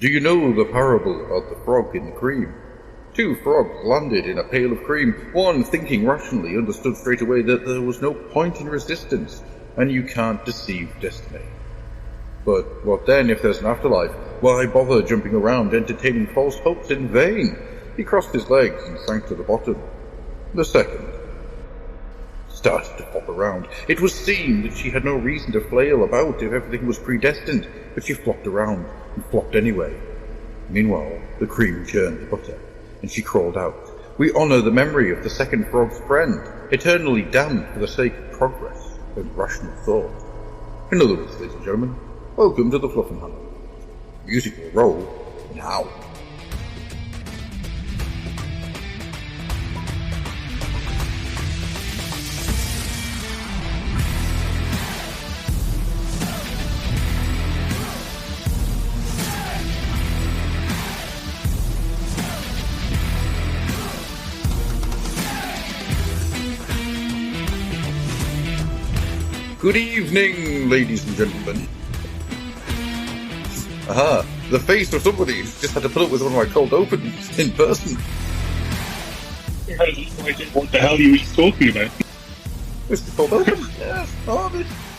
Do you know the parable about the frog in the cream? Two frogs landed in a pail of cream. One, thinking rationally, understood straight away that there was no point in resistance, and you can't deceive destiny. But what then if there's an afterlife? Why bother jumping around entertaining false hopes in vain? He crossed his legs and sank to the bottom. The second started to flop around. It was seen that she had no reason to flail about if everything was predestined, but she flopped around and flopped anyway. Meanwhile, the cream churned the butter, and she crawled out. We honour the memory of the second frog's friend, eternally damned for the sake of progress and rational thought. In other words, ladies and gentlemen, welcome to the Fluffenhammer. Music will roll now. Good evening, ladies and gentlemen. Aha, the face of somebody who's just had to put up with one of my cold opens in person. I had no idea what the hell you were talking about. It's the cold open? Yes,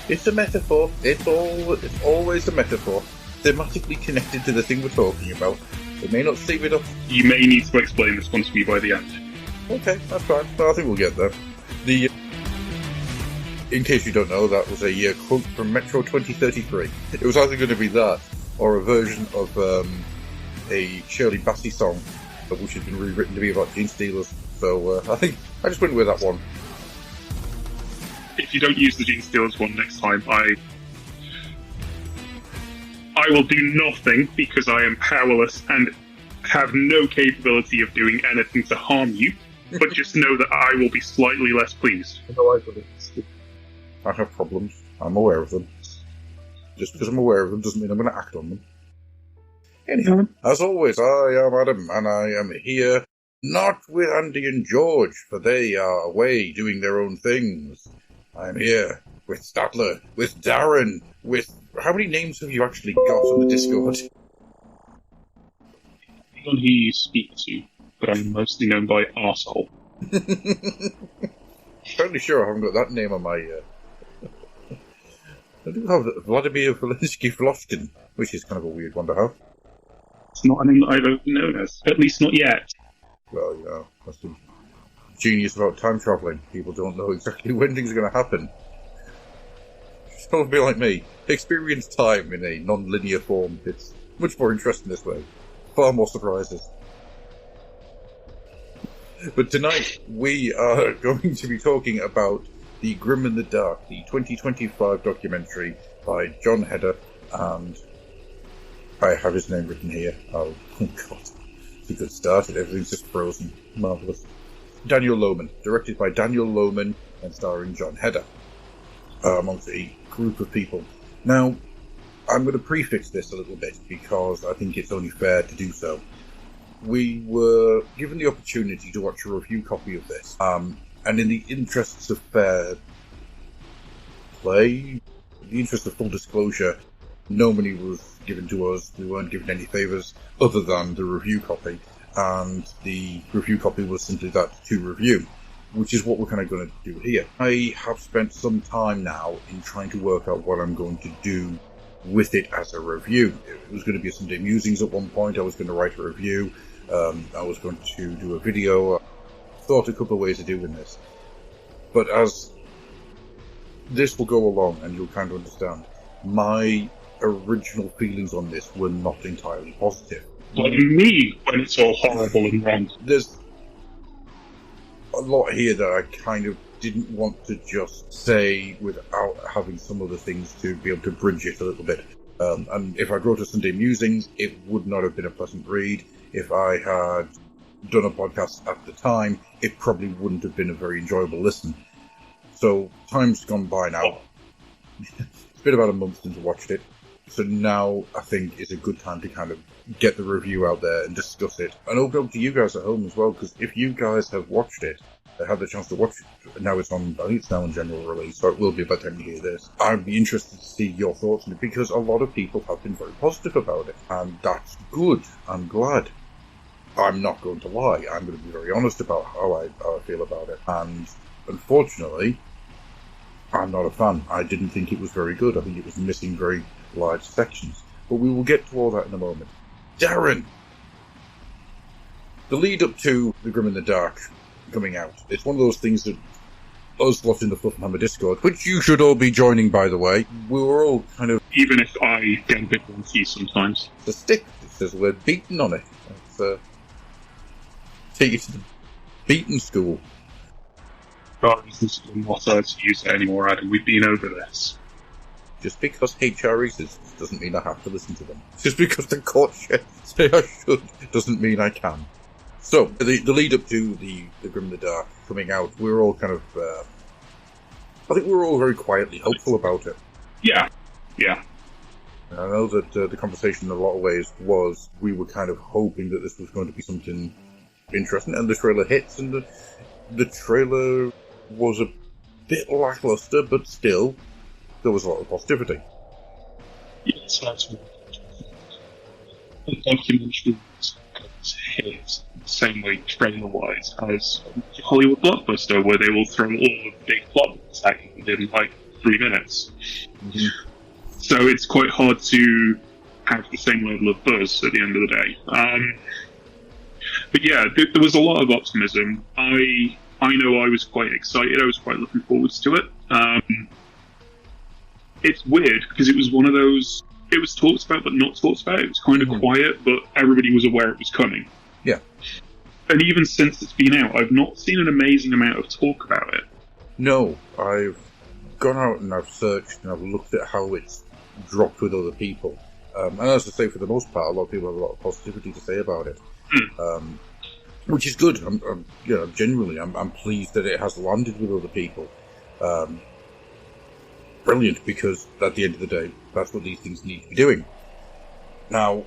it's a metaphor. It's always a metaphor. Thematically connected to the thing we're talking about. It may not seem it up. You may need to explain this one to me by the end. Okay, that's fine. I think we'll get there. In case you don't know, that was a quote from Metro 2033. It was either going to be that, or a version of a Shirley Bassey song, which has been rewritten to be about gene stealers. So I think I just went with that one. If you don't use the gene stealers one next time, I will do nothing because I am powerless and have no capability of doing anything to harm you. But just know that I will be slightly less pleased. I have problems. I'm aware of them. Just because I'm aware of them doesn't mean I'm going to act on them. Anyhow, as always, I am Adam, and I am here not with Andy and George, for they are away doing their own things. I'm here with Statler, with Darren, with... How many names have you actually got on the Discord? Anyone who you speak to, but I'm mostly known by arsehole. Fairly sure I haven't got that name on my... I do have Vladimir Volinsky-Vloshkin, which is kind of a weird one to have. It's not a name that I've ever known as, at least not yet. Well, yeah, that's the genius about time travelling. People don't know exactly when things are going to happen. Don't be like me. Experience time in a non-linear form. It's much more interesting this way. Far more surprises. But tonight, we are going to be talking about The Grim and the Dark, the 2025 documentary by John Heder, and I have his name written here. Oh God. It's a good start, and everything's just frozen. Marvellous. Daniel Lohman, directed by Daniel Lohman and starring John Heder, amongst a group of people. Now, I'm going to prefix this a little bit, because I think it's only fair to do so. We were given the opportunity to watch a review copy of this, and in the interests of fair play, in the interest of full disclosure, no money was given to us. We weren't given any favours other than the review copy, and the review copy was simply that, to review, which is what we're kind of going to do here. I have spent some time now in trying to work out what I'm going to do with it as a review. It was going to be a Sunday Musings at one point. I was going to write a review. I was going to do a video. I thought a couple of ways of doing this. But as this will go along, and you'll kind of understand, my original feelings on this were not entirely positive. Like me, when it's all horrible and wrong. There's a lot here that I kind of didn't want to just say without having some other things to be able to bridge it a little bit. And if I wrote a Sunday Musings, it would not have been a pleasant read. If I had done a podcast at the time, it probably wouldn't have been a very enjoyable listen. So, time's gone by now. It's been about a month since I watched it. So now, I think, is a good time to kind of get the review out there and discuss it. And open up to you guys at home as well, because if you guys have watched it, had the chance to watch it. Now it's on, I think it's now on general release, so it will be by the time you hear this. I'd be interested to see your thoughts on it, because a lot of people have been very positive about it, and that's good. I'm glad. I'm not going to lie. I'm going to be very honest about how I feel about it. And unfortunately, I'm not a fan. I didn't think it was very good. I think it was missing very large sections. But we will get to all that in a moment. Darren! The lead up to The Grim in the Dark coming out, it's one of those things that us lot in the Fluffenhammer Discord, which you should all be joining, by the way, we were all kind of... Even if I get a bit wonky sometimes. It's a stick. It says the word beaten on it. It's, take you to the beaten school. God, this is not allowed to use it anymore, Adam. We've been over this. Just because HR exists doesn't mean I have to listen to them. Just because the court say I should doesn't mean I can. So, the lead up to the Grim in the Dark coming out, we were all kind of... I think we were all very quietly hopeful about it. Yeah. I know that the conversation in a lot of ways was we were kind of hoping that this was going to be something interesting, and the trailer hits, and the trailer was a bit lackluster, but still, there was a lot of positivity. Yes, that's right. The documentary hit the same way trailer-wise as a Hollywood blockbuster, where they will throw all the big plot at you within like 3 minutes. Mm-hmm. So it's quite hard to have the same level of buzz at the end of the day. But yeah, there was a lot of optimism. I know I was quite excited. I was quite looking forward to it. It's weird because it was one of those. It was talked about, but not talked about. It was kind of quiet, but everybody was aware it was coming. Yeah. And even since it's been out, I've not seen an amazing amount of talk about it. No, I've gone out and I've searched and I've looked at how it's dropped with other people. And as I say, for the most part, a lot of people have a lot of positivity to say about it. Which is good. I'm pleased that it has landed with other people. Brilliant, because at the end of the day, that's what these things need to be doing. Now,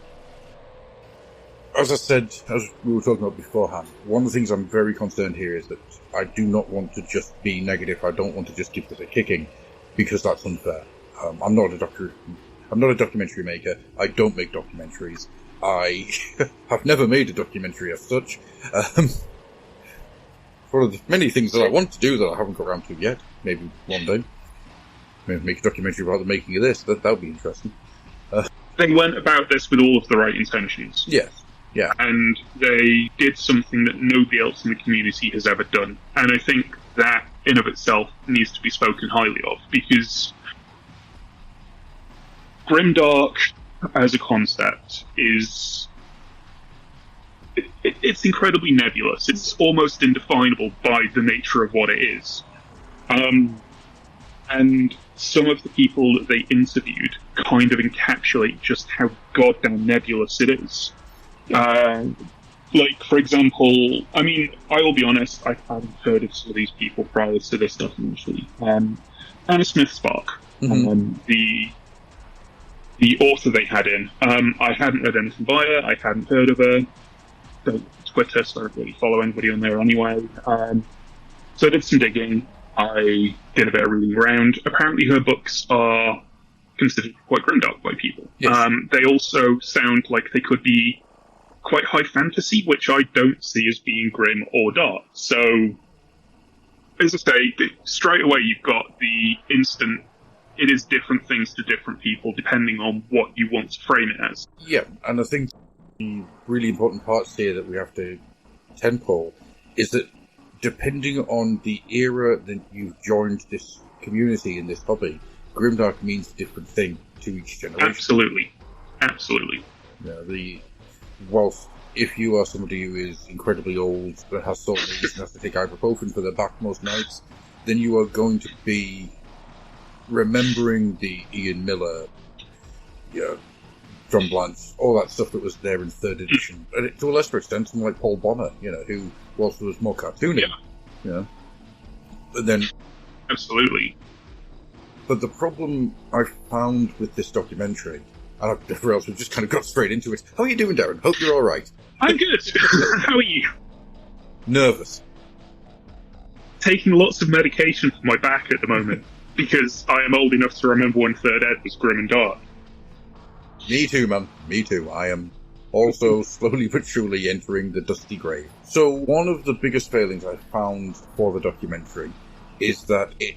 as I said, as we were talking about beforehand, one of the things I'm very concerned here is that I do not want to just be negative. I don't want to just give this a kicking, because that's unfair. I'm not a documentary maker. I don't make documentaries. I have never made a documentary as such. One of the many things that I want to do that I haven't got around to yet. Maybe one day. Maybe make a documentary about the making of this. That would be interesting. They went about this with all of the right intentions. Yes. Yeah. And they did something that nobody else in the community has ever done. And I think that, in of itself, needs to be spoken highly of, because Grimdark, as a concept, is... It's incredibly nebulous. It's almost indefinable by the nature of what it is. And some of the people that they interviewed kind of encapsulate just how goddamn nebulous it is. Like, for example, I mean, I will be honest, I hadn't heard of some of these people prior to this documentary. Anna Smith-Spark, the author they had in, I hadn't read anything by her, I hadn't heard of her. Twitter, so I don't really follow anybody on there anyway. So I did some digging. I did a bit of reading around. Apparently her books are considered quite grimdark by people. Yes. They also sound like they could be quite high fantasy, which I don't see as being grim or dark. So, as I say, straight away you've got the instant, it is different things to different people depending on what you want to frame it as. Yeah, and I think the really important parts here that we have to tentpole is that depending on the era that you've joined this community in this hobby, grimdark means a different thing to each generation. Absolutely. Whilst if you are somebody who is incredibly old, that has sore knees and has to take ibuprofen for their back most nights, then you are going to be remembering the Ian Miller, John Blanche, all that stuff that was there in 3rd edition. And to a lesser extent, someone like Paul Bonner, who was more cartoony. Yeah. But then... Absolutely. But the problem I found with this documentary, and everyone else, we just kind of got straight into it. How are you doing, Darren? Hope you're all right. I'm good. How are you? Nervous. taking lots of medication for my back at the moment because I am old enough to remember when third ed was grim and dark. Me too, man. Me too. I am also slowly but surely entering the dusty grave. So one of the biggest failings I found for the documentary is that it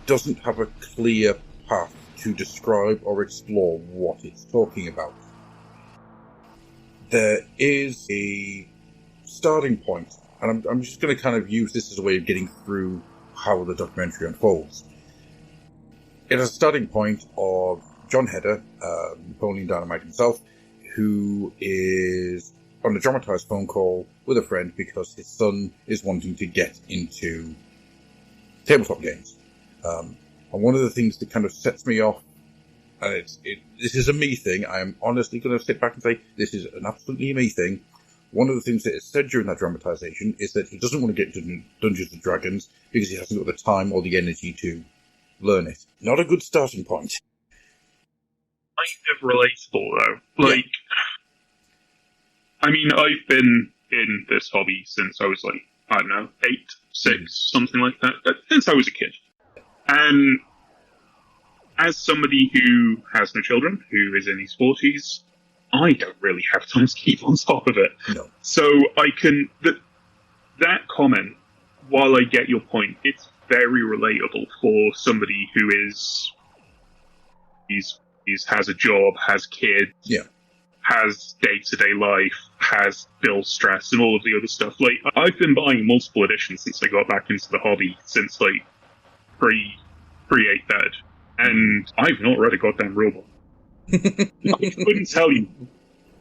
doesn't have a clear path to describe or explore what it's talking about. There is a starting point, and I'm just going to kind of use this as a way of getting through how the documentary unfolds. It has a starting point of John Heder, Napoleon Dynamite himself, who is on a dramatized phone call with a friend because his son is wanting to get into tabletop games. And one of the things that kind of sets me off, and this is a me thing, I am honestly going to sit back and say this is an absolutely me thing. One of the things that is said during that dramatization is that he doesn't want to get into Dungeons and Dragons because he hasn't got the time or the energy to learn it. Not a good starting point. Kind of relatable, though. Like, I mean, I've been in this hobby since I was like, I don't know, 8, 6, something like that, since I was a kid. And as somebody who has no children, who is in his 40s, I don't really have time to keep on top of it. No. So I can... That comment, while I get your point, it's very relatable for somebody who has a job, has kids, has day-to-day life, has bill stress, and all of the other stuff. Like, I've been buying multiple editions since I got back into the hobby, since, like, pre-8th ed, and I've not read a goddamn rulebook. I couldn't tell you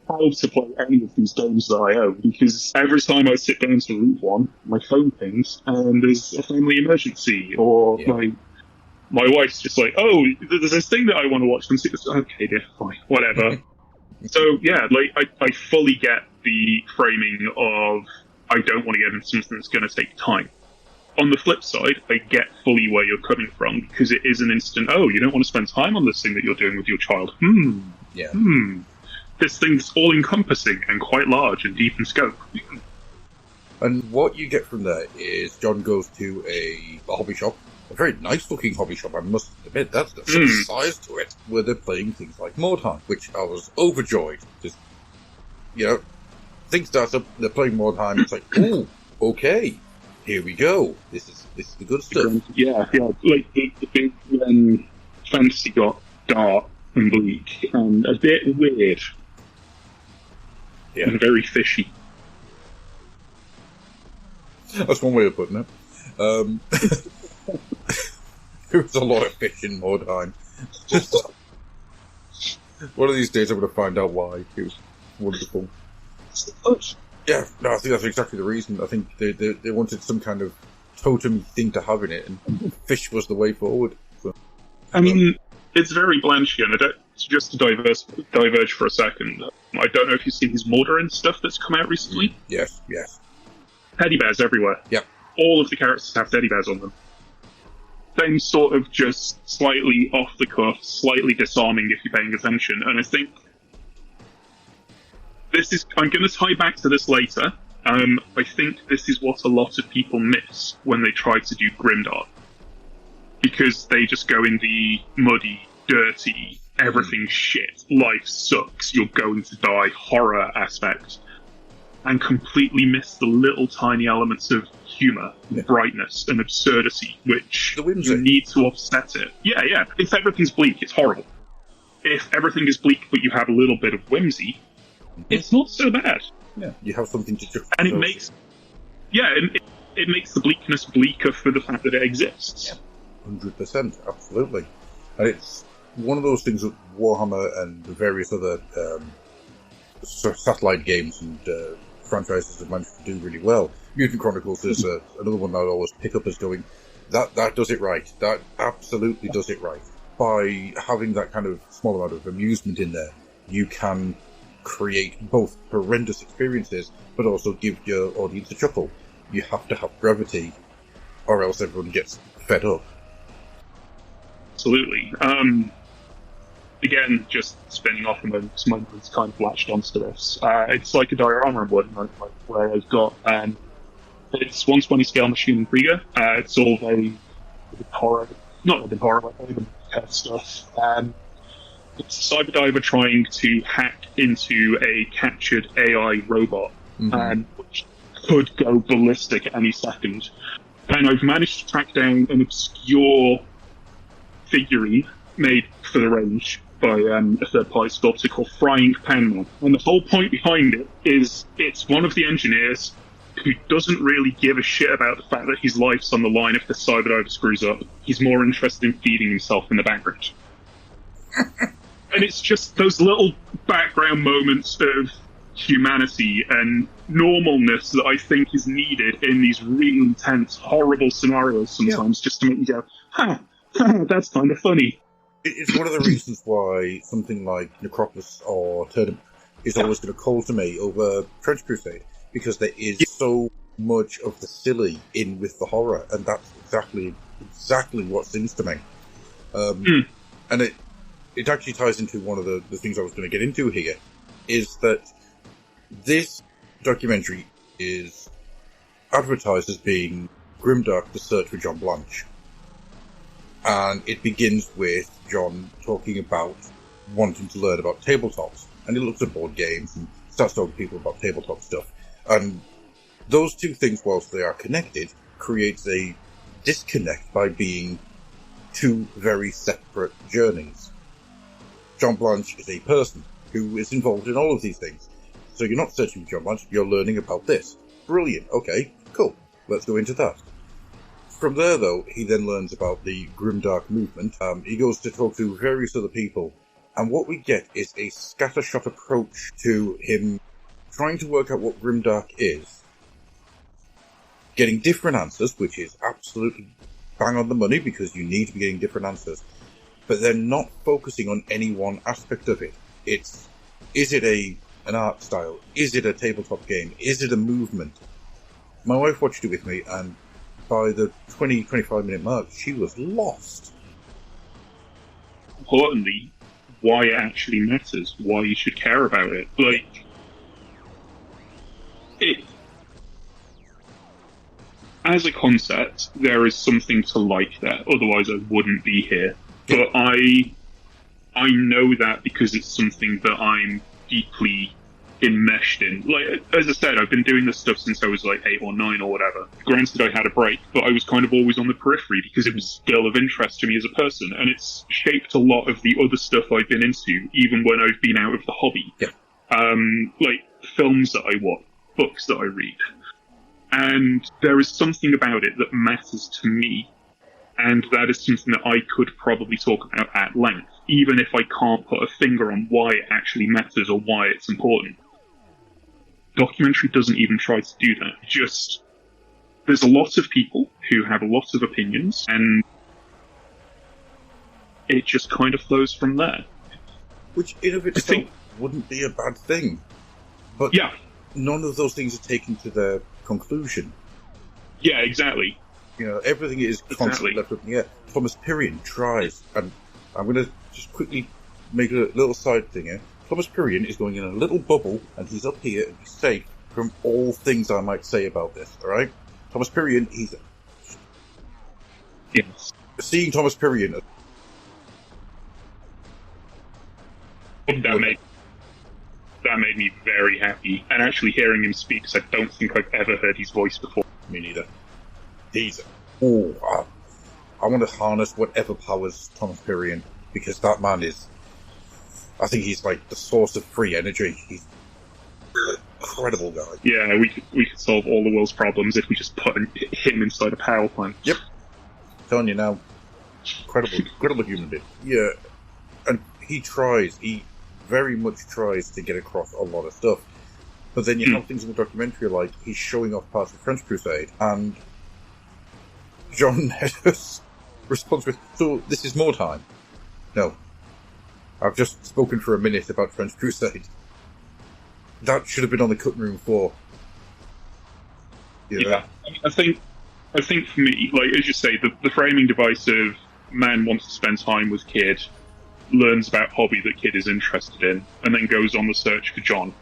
how to play any of these games that I own, because every time I sit down to root one, my phone pings, and there's a family emergency, or my wife's just like, oh, there's this thing that I want to watch. Okay, dear, fine, whatever. So, yeah, like, I fully get the framing of, I don't want to get into something that's going to take time. On the flip side, I get fully where you're coming from, because it is an instant, oh, you don't want to spend time on this thing that you're doing with your child. This thing's all-encompassing and quite large and deep in scope. And what you get from there is John goes to a hobby shop, a very nice-looking hobby shop, I must admit. That's got some size to it, where they're playing things like Mordheim, which I was overjoyed. Just, thing starts up, they're playing Mordheim, it's like, ooh, okay, here we go. This is the good stuff. Yeah. Like, the big when fantasy got dark and bleak and a bit weird. And very fishy. That's one way of putting it. There was a lot of fish in Mordheim. One of these days I'm going to find out why. It was wonderful. Yeah, no, I think that's exactly the reason. I think they wanted some kind of totem thing to have in it, and fish was the way forward. So, I mean, it's very Blanchian. Just to diverge for a second, I don't know if you've seen his Mordarin stuff that's come out recently. Yes. Teddy bears everywhere. Yep. All of the characters have teddy bears on them. Same sort of just slightly off the cuff, slightly disarming if you're paying attention. And I think I'm going to tie back to this later. I think this is what a lot of people miss when they try to do grimdark. Because they just go in the muddy, dirty, everything's shit, life sucks, you're going to die horror aspect, and completely miss the little tiny elements of humour, brightness, and absurdity, which you need to offset it. Yeah. If everything's bleak, it's horrible. If everything is bleak but you have a little bit of whimsy, it's not so bad. Yeah, you have something to... And it makes... Yeah, it makes the bleakness bleaker for the fact that it exists. Yeah, 100%, absolutely. And it's one of those things that Warhammer and the various other satellite games and franchises have managed to do really well. Mutant Chronicles is another one that I always pick up as going, that does it right. That absolutely does it right. By having that kind of small amount of amusement in there, you can create both horrendous experiences, but also give your audience a chuckle. You have to have brevity, or else everyone gets fed up. Absolutely. Again, just spinning off a moment, because my mind's kind of latched onto this. It's like a diorama one, where I've got It's 120 scale machine and Krieger. It's all very horror, not really horror, but even stuff. It's a cyber diver trying to hack into a captured AI robot, which could go ballistic at any second. And I've managed to track down an obscure figurine made for the range by a third-party sculptor called Frying Pan Man. And the whole point behind it is it's one of the engineers who doesn't really give a shit about the fact that his life's on the line if the cyber diver screws up. He's more interested in feeding himself in the background. And it's just those little background moments of humanity and normalness that I think is needed in these really intense, horrible scenarios sometimes, just to make you go, that's kind of funny. It's one of the reasons why something like Necropolis or Tournament is always going to call to me over Trench Crusade, because there is so much of the silly in with the horror, and that's exactly what sings to me. And it actually ties into one of the things I was going to get into here, is that this documentary is advertised as being grimdark, the Search for John Blanche. And it begins with John talking about wanting to learn about tabletops. And he looks at board games and starts talking to people about tabletop stuff. And those two things, whilst they are connected, creates a disconnect by being two very separate journeys. John Blanche is a person who is involved in all of these things. So you're not searching for John Blanche, you're learning about this. Brilliant. Okay, cool. Let's go into that. From there, though, he then learns about the grimdark movement. He goes to talk to various other people. And what we get is a scattershot approach to him trying to work out what grimdark is. Getting different answers, which is absolutely bang on the money, because you need to be getting different answers. But they're not focusing on any one aspect of it. Is it an art style? Is it a tabletop game? Is it a movement? My wife watched it with me, and by the 20-25 minute mark, she was lost. Importantly, why it actually matters, why you should care about it. As a concept, there is something to like there, otherwise I wouldn't be here. But I know that because it's something that I'm deeply enmeshed in. Like, as I said, I've been doing this stuff since I was like 8 or 9 or whatever. Granted, I had a break, but I was kind of always on the periphery because it was still of interest to me as a person, and it's shaped a lot of the other stuff I've been into, even when I've been out of the hobby. Like films that I watch, books that I read. And there is something about it that matters to me, and that is something that I could probably talk about at length, even if I can't put a finger on why it actually matters or why it's important. Documentary doesn't even try to do that. Just, there's a lot of people who have a lot of opinions, and it just kind of flows from there. Which, in of itself, wouldn't be a bad thing. But none of those things are taken to their conclusion. Yeah, exactly. You know, everything is constantly left up in the air. Thomas Pyrrhian tries, and I'm going to just quickly make a little side thing here. Thomas Pyrrhian is going in a little bubble, and he's up here and he's safe from all things I might say about this, alright? Thomas Pyrrhian, he's... Yes. Seeing Thomas Pyrrhian... That made me very happy, and actually hearing him speak, because I don't think I've ever heard his voice before. Me neither. He's... I want to harness whatever powers Thomas Pyrrhian, because that man is... I think he's like the source of free energy. He's an incredible guy. Yeah, we could solve all the world's problems if we just put him inside a power plant. Yep. I'm telling you now. Incredible human being. Yeah. And he very much tries to get across a lot of stuff. But then you have things in the documentary like he's showing off parts of French Crusade, and John Hedder's response was, so this is more time? No. I've just spoken for a minute about French Crusade. That should have been on the cutting room floor. Yeah. I think for me, like as you say, the framing device of man wants to spend time with kid, learns about hobby that kid is interested in, and then goes on the search for John.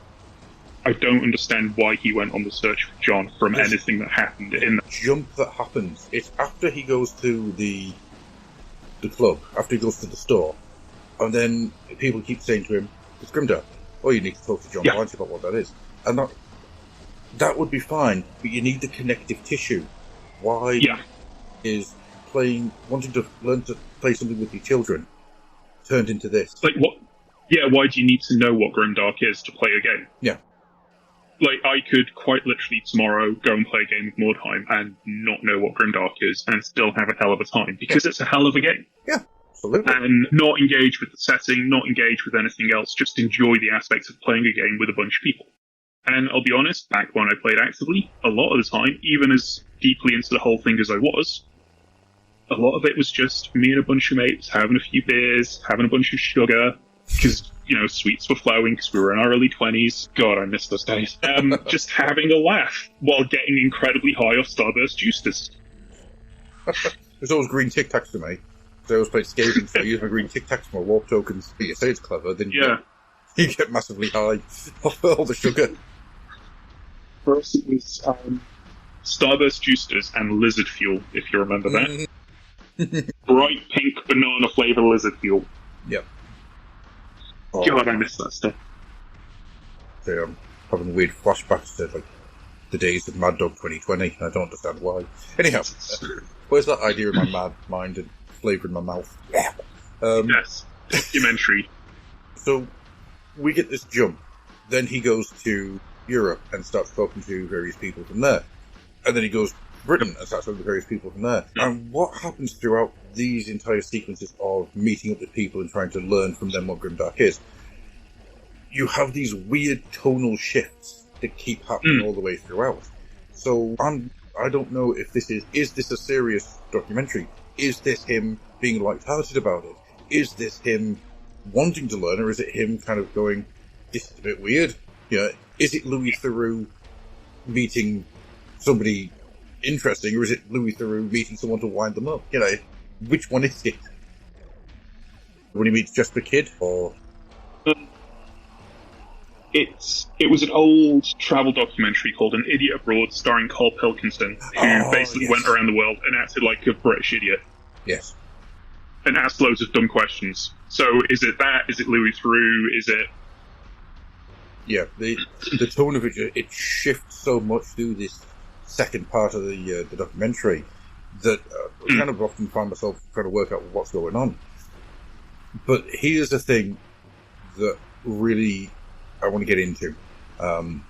I don't understand why he went on the search for John from anything that happened in that jump that happens. It's after he goes to the club, after he goes to the store, and then people keep saying to him, "It's Grimdark. Oh, you need to talk to John Blanche about what that is." And that would be fine, but you need the connective tissue. Why is wanting to learn to play something with your children turned into this? Like, what? Yeah, why do you need to know what Grimdark is to play a game? Yeah. Like, I could quite literally tomorrow go and play a game of Mordheim and not know what Grimdark is and still have a hell of a time, because it's a hell of a game. Yeah, absolutely. And not engage with the setting, not engage with anything else, just enjoy the aspects of playing a game with a bunch of people. And I'll be honest, back when I played actively, a lot of the time, even as deeply into the whole thing as I was, a lot of it was just me and a bunch of mates having a few beers, having a bunch of sugar, because, sweets were flowing because we were in our early 20s. God, I miss those days. Just having a laugh while getting incredibly high off Starburst Juicers. There's always green Tic Tacs for me. So I always played skating, so I use my green Tic Tacs for my warp tokens. You say it's clever, then you get massively high off all the sugar. For us, it was Starburst Juicers and Lizard Fuel, if you remember that. Bright pink banana flavour Lizard Fuel. Yep. Oh, God, I miss that stuff. So I'm having weird flashbacks to the days of Mad Dog 2020. I don't understand why. Anyhow, where's that idea in my mad mind and flavour in my mouth? Yes, documentary. So we get this jump. Then he goes to Europe and starts talking to various people from there. And then he goes to Britain and starts talking to various people from there. And what happens throughout these entire sequences of meeting up with people and trying to learn from them what Grimdark is? You have these weird tonal shifts that keep happening all the way throughout. So I don't know if this is this a serious documentary? Is this him being light-hearted about it? Is this him wanting to learn, or is it him kind of going, this is a bit weird? Is it Louis Theroux meeting somebody interesting, or is it Louis Theroux meeting someone to wind them up? Which one is it? When he meets Jesper Kidd, or... It was an old travel documentary called An Idiot Abroad, starring Carl Pilkington, who basically went around the world and acted like a British idiot. Yes. And asked loads of dumb questions. So, is it that? Is it Louis Theroux? Is it... Yeah, the tone of it shifts so much through this second part of the documentary that I kind of often find myself trying to work out what's going on. But here's the thing that really I want to get into. And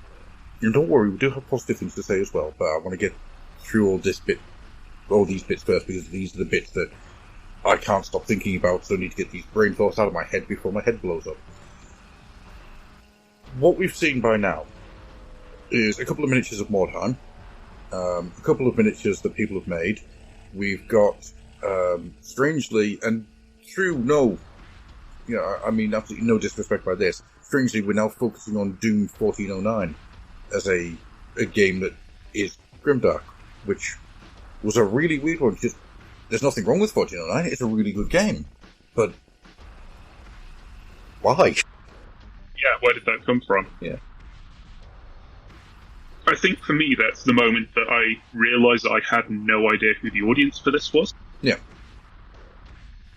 don't worry, we do have positive things to say as well, but I want to get through all these bits first, because these are the bits that I can't stop thinking about, so I need to get these brain thoughts out of my head before my head blows up. What we've seen by now is a couple of miniatures of Mordheim, a couple of miniatures that people have made. We've got, strangely, and through absolutely no disrespect by this, strangely, we're now focusing on Doom 1409 as a game that is Grimdark, which was a really weird one. Just, there's nothing wrong with 1409, it's a really good game. But why? Yeah, where did that come from? Yeah. I think for me, that's the moment that I realised that I had no idea who the audience for this was. Yeah.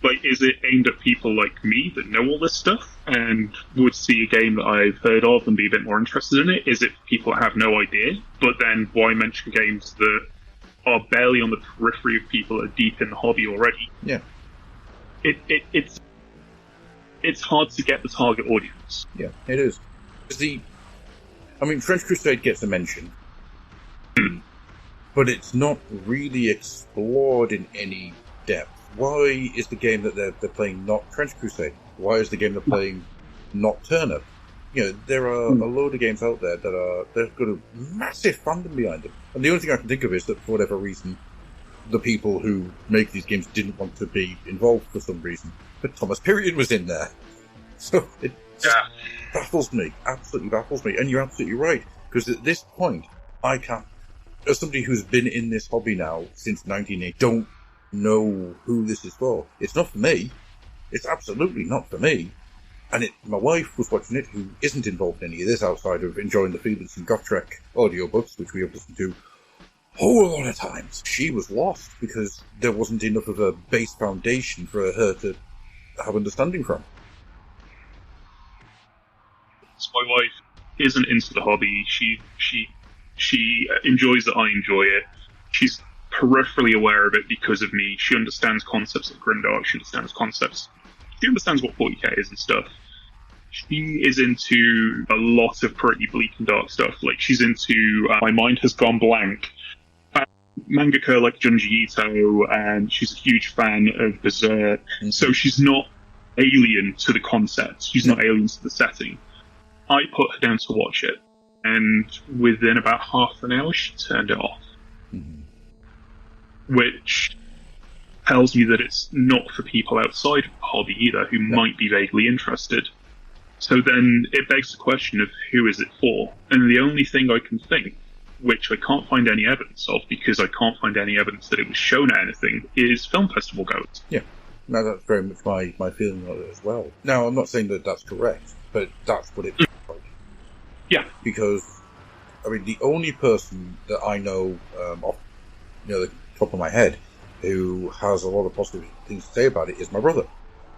Like, is it aimed at people like me that know all this stuff and would see a game that I've heard of and be a bit more interested in it? Is it people that have no idea? But then why mention games that are barely on the periphery of people that are deep in the hobby already? Yeah. It's hard to get the target audience. Yeah, it is. French Crusade gets a mention, but it's not really explored in any depth. Why is the game that they're playing not French Crusade? Why is the game they're playing not Turnip? There are a load of games out there they've got a massive fandom behind them. And the only thing I can think of is that for whatever reason, the people who make these games didn't want to be involved for some reason. But Thomas Pirion was in there. So it baffles me. Absolutely baffles me. And you're absolutely right. Because at this point, I can't, as somebody who's been in this hobby now since 1980, don't know who this is for. It's not for me. It's absolutely not for me. And my wife was watching it, who isn't involved in any of this outside of enjoying the Felix and Gottschalk audiobooks, which we have listened to a whole lot of times. She was lost because there wasn't enough of a base foundation for her to have understanding from. So my wife isn't into the hobby. She enjoys it. I enjoy it. She's peripherally aware of it because of me. She understands concepts of grimdark. She understands concepts. She understands what 40k is and stuff. She is into a lot of pretty bleak and dark stuff. Like, she's into My Mind Has Gone Blank. Mangaka like Junji Ito, and she's a huge fan of Berserk. Mm-hmm. So she's not alien to the concept. She's not alien to the setting. I put her down to watch it, and within about half an hour, she turned it off. Mm-hmm. Which tells me that it's not for people outside of the hobby either, who might be vaguely interested. So then it begs the question of who is it for? And the only thing I can think, which I can't find any evidence of, because I can't find any evidence that it was shown at anything, is film festival goers. Yeah, no, that's very much my feeling on it as well. Now, I'm not saying that that's correct, but that's what it feels like. Yeah. Because, I mean, the only person that I know off the top of my head who has a lot of positive things to say about it is my brother.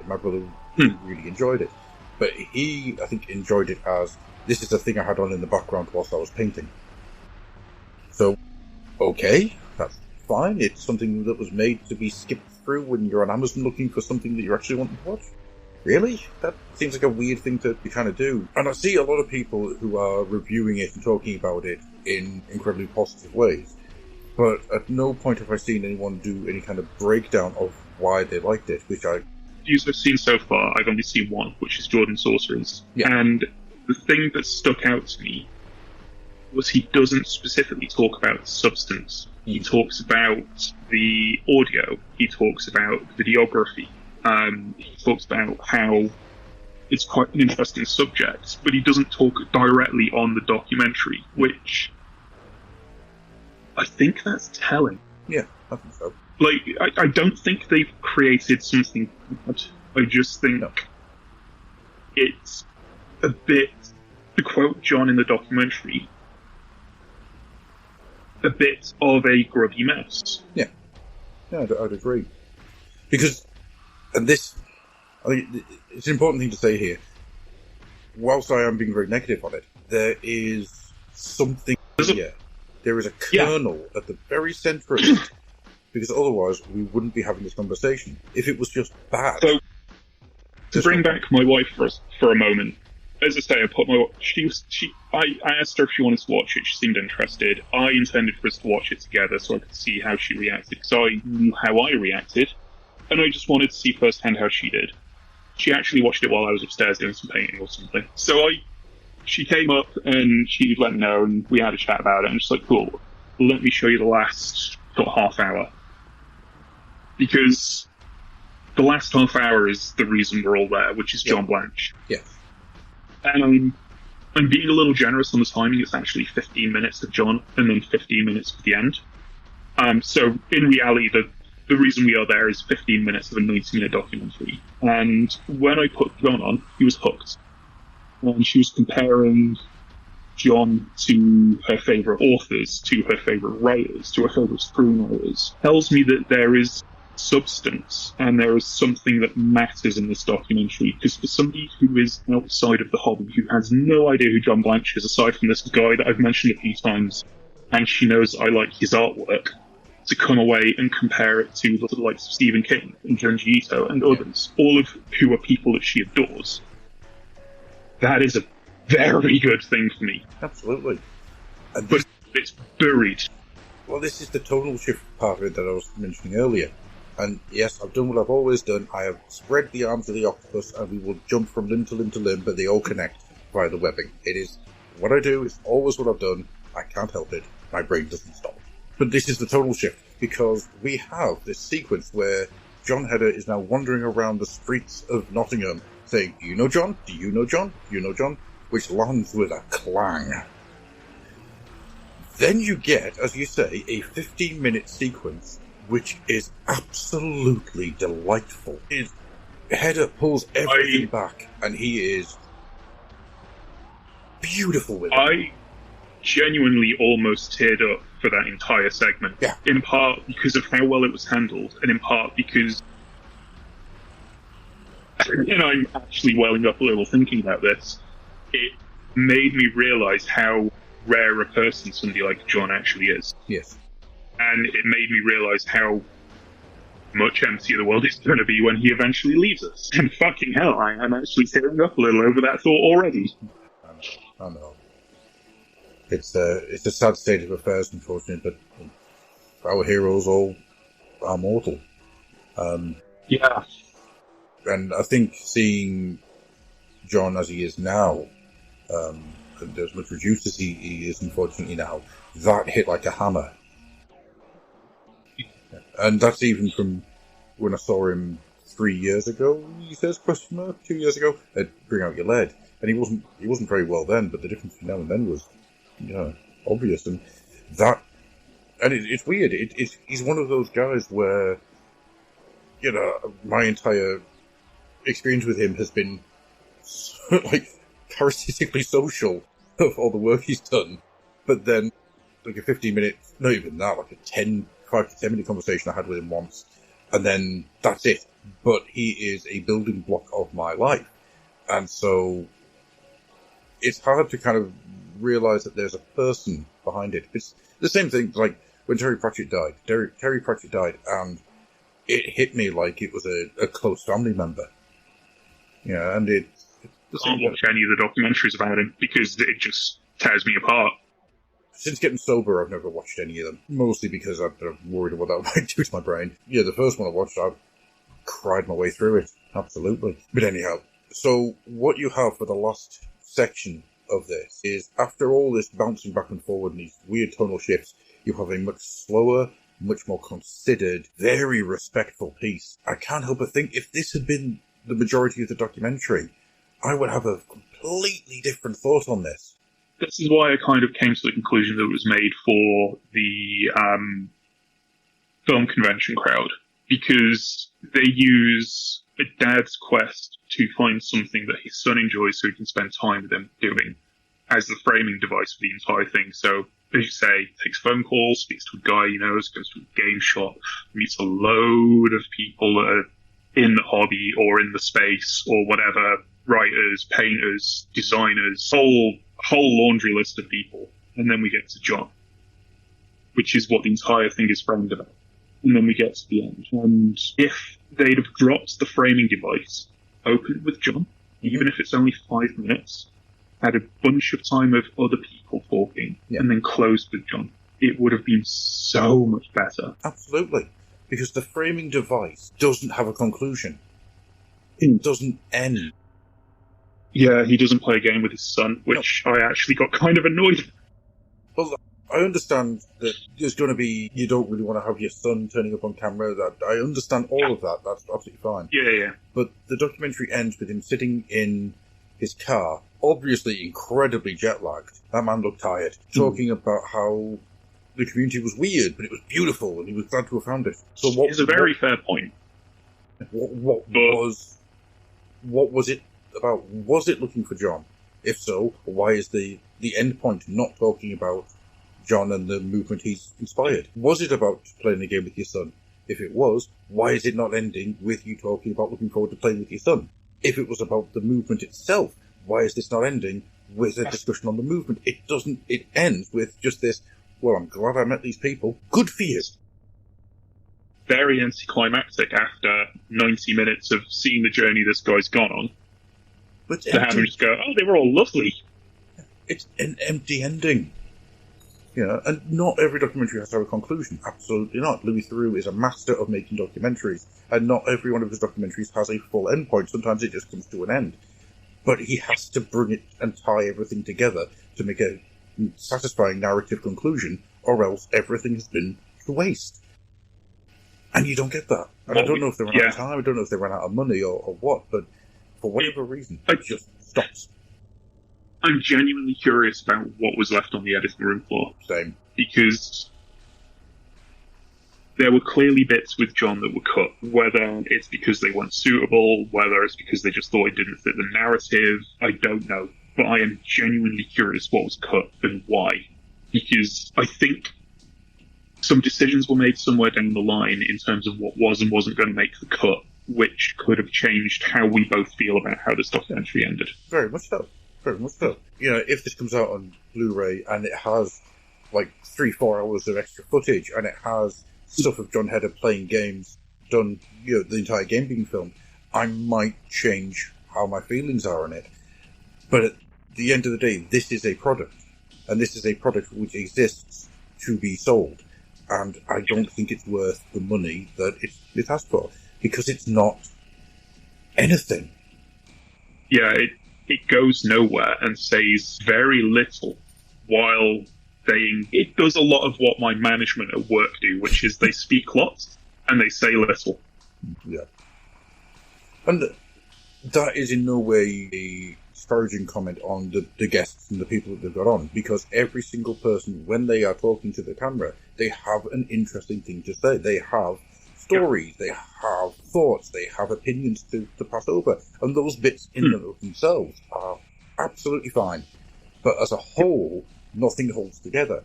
My brother really enjoyed it. But he, I think, enjoyed it as, this is the thing I had on in the background whilst I was painting. So, okay, that's fine. It's something that was made to be skipped through when you're on Amazon looking for something that you actually want to watch. Really? That seems like a weird thing to kind of do. And I see a lot of people who are reviewing it and talking about it in incredibly positive ways. But at no point have I seen anyone do any kind of breakdown of why they liked it, which I... Views I've seen so far, I've only seen one, which is Jordan Sorcerer's. Yeah. And the thing that stuck out to me was he doesn't specifically talk about substance. He talks about the audio. He talks about videography. He talks about how it's quite an interesting subject, but he doesn't talk directly on the documentary, which I think that's telling. Yeah, I think so. Like, I don't think they've created something bad. I just think it's a bit, to quote John in the documentary, a bit of a grubby mess. Yeah, I'd agree. Because, and this, I mean, it's an important thing to say here, whilst I am being very negative on it, there is something here. There is a kernel at the very centre of it, because otherwise we wouldn't be having this conversation. If it was just bad... So, to bring back my wife for a moment, as I say, I put my... I asked her if she wanted to watch it. She seemed interested. I intended for us to watch it together so I could see how she reacted, because I knew how I reacted, and I just wanted to see firsthand how she did. She actually watched it while I was upstairs doing some painting or something. So she came up and she let me know, and we had a chat about it, and just like, cool, let me show you the last half hour. Because the last half hour is the reason we're all there, which is John Blanche. Yes. And I'm being a little generous on the timing. It's actually 15 minutes of John, and then 15 minutes at the end. So in reality, the reason we are there is 15 minutes of a 90-minute documentary. And when I put John on, he was hooked. And she was comparing John to her favourite authors, to her favourite writers, to her favourite screenwriters. Tells me that there is substance and there is something that matters in this documentary, because for somebody who is outside of the hobby, who has no idea who John Blanche is aside from this guy that I've mentioned a few times, and she knows I like his artwork, to come away and compare it to the likes of Stephen King and Junji Ito and others, all of who are people that she adores, that is a very good thing for me. Absolutely. But it's buried. Well, this is the tonal shift part of it that I was mentioning earlier. And yes, I've done what I've always done. I have spread the arms of the octopus, and we will jump from limb to limb to limb, but they all connect via the webbing. It is what I do. It's always what I've done. I can't help it. My brain doesn't stop. But this is the tonal shift, because we have this sequence where John Heder is now wandering around the streets of Nottingham saying, "Do you know John? Do you know John? Do you know John?" Which lands with a clang. Then you get, as you say, a 15-minute sequence which is absolutely delightful. It's Hedda pulls everything back, and he is beautiful with it. I genuinely almost teared up for that entire segment. Yeah. In part because of how well it was handled, and in part because, I'm actually welling up a little thinking about this. It made me realise how rare a person somebody like John actually is. Yes. And it made me realise how much emptier the world is going to be when he eventually leaves us. And fucking hell, I am actually tearing up a little over that thought already. I know. It's a sad state of affairs, unfortunately, but our heroes all are mortal. Yeah. And I think seeing John as he is now, and as much reduced as he is unfortunately now, that hit like a hammer. And that's even from when I saw him 3 years ago, he says, 2 years ago, at Bring Out Your Lead. And he wasn't very well then, but the difference between now and then was, obvious. And it's weird. He's one of those guys where, my entire experience with him has been like parasitically social of all the work he's done. But then, like a 15-minute, not even that, like a 5 to 10 minute conversation I had with him once, and then that's it. But he is a building block of my life. And so it's hard to kind of realise that there's a person behind it. It's the same thing like when Terry Pratchett died. Terry Pratchett died, and it hit me like it was a close family member. And I can't watch any of the documentaries about him because it just tears me apart. Since getting sober, I've never watched any of them. Mostly because I'm worried what that might do to my brain. Yeah, the first one I watched, I cried my way through it. Absolutely. But anyhow, so what you have for the last section of this is, after all this bouncing back and forward and these weird tonal shifts, you have a much slower, much more considered, very respectful piece. I can't help but think if this had been the majority of the documentary, I would have a completely different thought on this. This is why I kind of came to the conclusion that it was made for the film convention crowd, because they use a dad's quest to find something that his son enjoys so he can spend time with him doing as the framing device for the entire thing. So, as you say, takes phone calls, speaks to a guy he knows, goes to a game shop, meets a load of people that are in the hobby or in the space or whatever, writers, painters, designers, whole laundry list of people. And then we get to John, which is what the entire thing is framed about. And then we get to the end. And if they'd have dropped the framing device, opened with John, even if it's only 5 minutes, had a bunch of time of other people talking, and then closed with John, it would have been so much better. Absolutely. Because the framing device doesn't have a conclusion. It doesn't end. Yeah, he doesn't play a game with his son, which I actually got kind of annoyed. Well, I understand that there's going to be, you don't really want to have your son turning up on camera. That I understand all of that. That's absolutely fine. Yeah. But the documentary ends with him sitting in his car, obviously incredibly jet-lagged. That man looked tired, talking about how the community was weird, but it was beautiful, and he was glad to have found it. So it's a very fair point. What was it about? Was it looking for John? If so, why is the end point not talking about John and the movement he's inspired? Was it about playing a game with your son? If it was, why is it not ending with you talking about looking forward to playing with your son? If it was about the movement itself, why is this not ending with a discussion on the movement? It doesn't. It ends with just this, well, I'm glad I met these people. Good for you. Very anticlimactic after 90 minutes of seeing the journey this guy's gone on. But to have him just go, oh, they were all lovely. It's an empty ending. And not every documentary has to have a conclusion. Absolutely not. Louis Theroux is a master of making documentaries, and not every one of his documentaries has a full end point. Sometimes it just comes to an end. But he has to bring it and tie everything together to make a satisfying narrative conclusion, or else everything has been to waste. And you don't get that. And I don't know if they ran out of time, I don't know if they ran out of money or what, but for whatever reason, it just stops. I'm genuinely curious about what was left on the editing room floor. Same. Because there were clearly bits with John that were cut, whether it's because they weren't suitable, whether it's because they just thought it didn't fit the narrative, I don't know. But I am genuinely curious what was cut and why. Because I think some decisions were made somewhere down the line in terms of what was and wasn't going to make the cut, which could have changed how we both feel about how this documentary ended. Very much so. Very much so. You know, if this comes out on Blu-ray and it has like 3-4 hours of extra footage and it has stuff of John Heder playing games done, you know, the entire game being filmed, I might change how my feelings are on it. But at the end of the day, this is a product. And this is a product which exists to be sold. And I don't think it's worth the money that it has for. Because it's not anything. Yeah, it goes nowhere and says very little, while saying it does a lot of what my management at work do, which is they speak lots and they say little. Yeah. And that is in no way a disparaging comment on the guests and the people that they've got on, because every single person, when they are talking to the camera, they have an interesting thing to say. They have stories, they have thoughts, they have opinions to pass over, and those bits in and of themselves are absolutely fine. But as a whole, nothing holds together.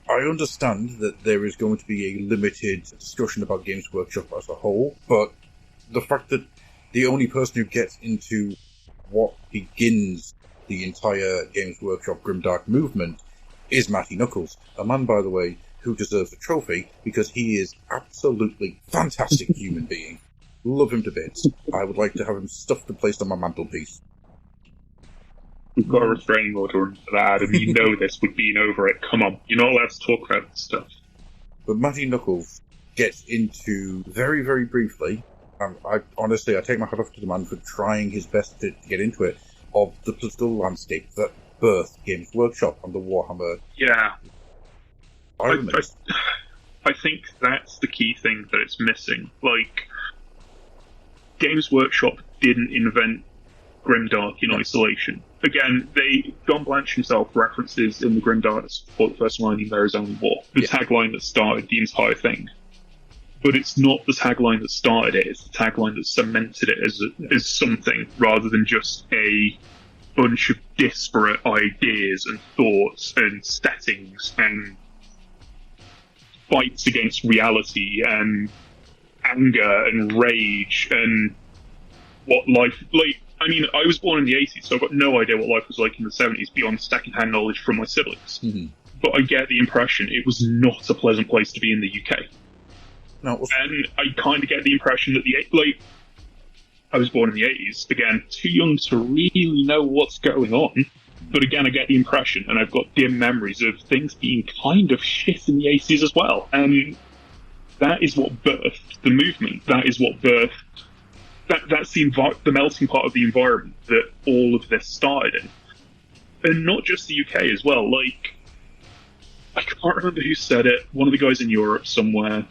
I understand that there is going to be a limited discussion about Games Workshop as a whole, but the fact that the only person who gets into what begins the entire Games Workshop grimdark movement is Matty Knuckles, a man, by the way, who deserves a trophy because he is absolutely fantastic human being. Love him to bits. I would like to have him stuffed and placed on my mantelpiece. We've got a restraining order for that, and you know this with being over it. Come on, you're not allowed to talk about this stuff. But Matty Knuckles gets into, very, very briefly, I take my hat off to the man for trying his best to get into it, of the political landscape that birthed Games Workshop and the Warhammer. Yeah. I think that's the key thing that it's missing. Like, Games Workshop didn't invent grimdark in isolation. Again, John Blanche himself references in the grimdark for the first line in There Is Only War, the tagline that started the entire thing. But it's not the tagline that started it, it's the tagline that cemented it as something, rather than just a bunch of disparate ideas and thoughts and settings and fights against reality and anger and rage and what life... Like, I mean, I was born in the 80s, so I've got no idea what life was like in the 70s beyond second-hand knowledge from my siblings. Mm-hmm. But I get the impression it was not a pleasant place to be in the UK. No, and I kind of get the impression that I was born in the 80s, again, too young to really know what's going on, but again, I get the impression, and I've got dim memories of things being kind of shit in the 80s as well, and that is what birthed the movement, that is what birthed, that's the melting pot of the environment that all of this started in. And not just the UK as well, like, I can't remember who said it, one of the guys in Europe somewhere,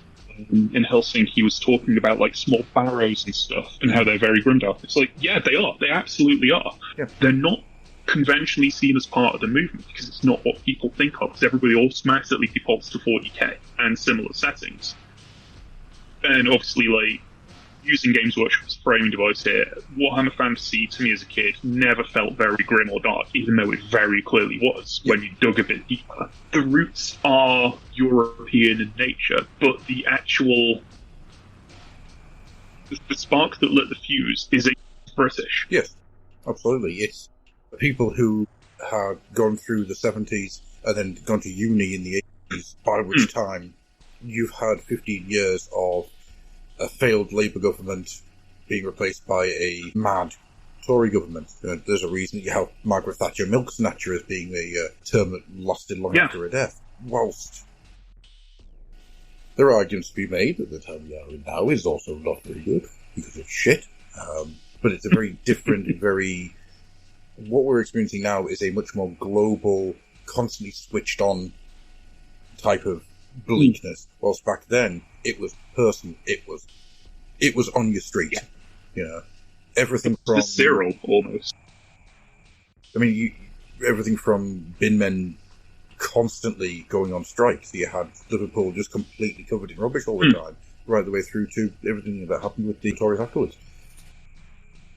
in Helsinki, was talking about like small barrows and stuff and how they're very grimdark. It's like, yeah, they are. They absolutely are. Yeah. They're not conventionally seen as part of the movement because it's not what people think of, because everybody automatically defaults to 40k and similar settings. And obviously, like, using Games Workshop as a framing device here, Warhammer Fantasy, to me as a kid, never felt very grim or dark, even though it very clearly was when you dug a bit deeper. The roots are European in nature, but the actual... the spark that lit the fuse is British. Yes, absolutely. It's people who had gone through the 70s and then gone to uni in the 80s, by which time you've had 15 years of a failed Labour government being replaced by a mad Tory government. There's a reason you have Margaret Thatcher milk snatcher as being a term that lasted long after her death. Whilst there are arguments to be made that the time we are in now is also not very good, because it's shit. But it's a very different, what we're experiencing now is a much more global, constantly switched on type of bleakness, whilst back then it was personal. It was on your street. Yeah. You know, everything from Cyril almost. I mean, everything from bin men constantly going on strike. So you had Liverpool just completely covered in rubbish all the time, right the way through to everything that happened with the Tories afterwards.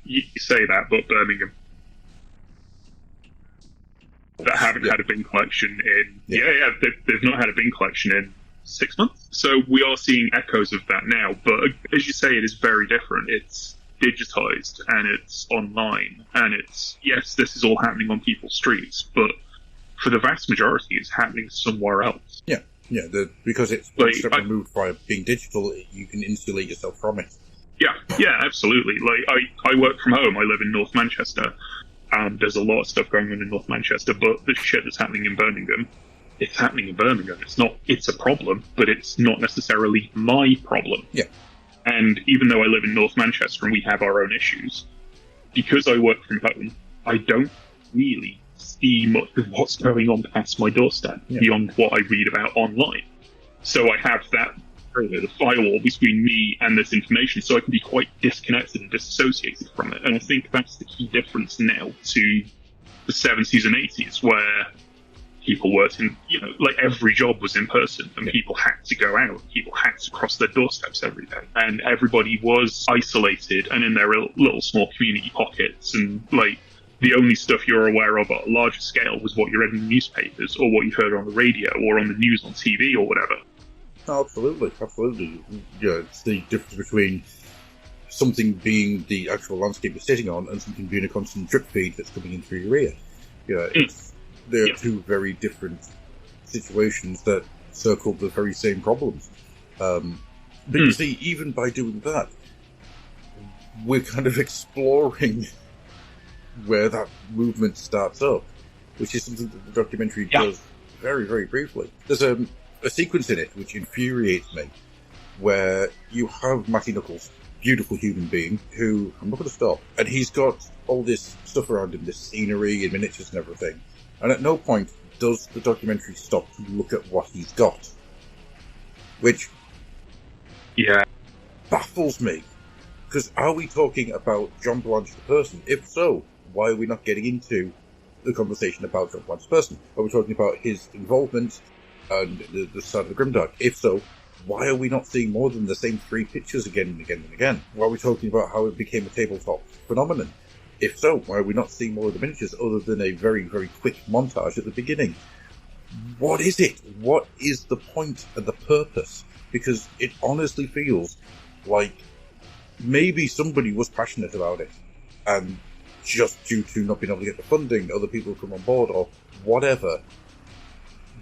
You say that, but Birmingham, that haven't had a bin collection in... they've not had a bin collection in 6 months. So we are seeing echoes of that now, but as you say, it is very different. It's digitized, and it's online, and it's, yes, this is all happening on people's streets, but for the vast majority, it's happening somewhere else. Yeah, because it's one step removed by being digital, you can insulate yourself from it. Yeah, absolutely. Like, I work from home, I live in North Manchester, and there's a lot of stuff going on in North Manchester, but the shit that's happening in Birmingham, it's happening in Birmingham. It's a problem, but it's not necessarily my problem. Yeah. And even though I live in North Manchester and we have our own issues, because I work from home, I don't really see much of what's going on past my doorstep beyond what I read about online. So I have the firewall between me and this information, so I can be quite disconnected and disassociated from it. And I think that's the key difference now to the 70s and 80s, where people worked in, like every job was in person, and people had to go out, people had to cross their doorsteps every day, and everybody was isolated and in their little small community pockets, and like the only stuff you're aware of at a larger scale was what you read in the newspapers or what you heard on the radio or on the news on TV or whatever. Absolutely. Yeah, it's the difference between something being the actual landscape you're sitting on and something being a constant drip feed that's coming in through your ear. They're two very different situations that circle the very same problems. But you see, even by doing that, we're kind of exploring where that movement starts up, which is something that the documentary does very, very briefly. There's a sequence in it which infuriates me, where you have Matty Knuckles, beautiful human being, who, I'm not going to stop, and he's got all this stuff around him, this scenery and miniatures and everything, and at no point does the documentary stop to look at what he's got. Which baffles me. Because are we talking about John Blanche the person? If so, why are we not getting into the conversation about John Blanche the person? Are we talking about his involvement and the start of the Grimdark? If so, why are we not seeing more than the same three pictures again and again and again? Why are we talking about how it became a tabletop phenomenon? If so, why are we not seeing more of the miniatures other than a very, very quick montage at the beginning? What is it? What is the point and the purpose? Because it honestly feels like maybe somebody was passionate about it, and just due to not being able to get the funding, other people come on board or whatever,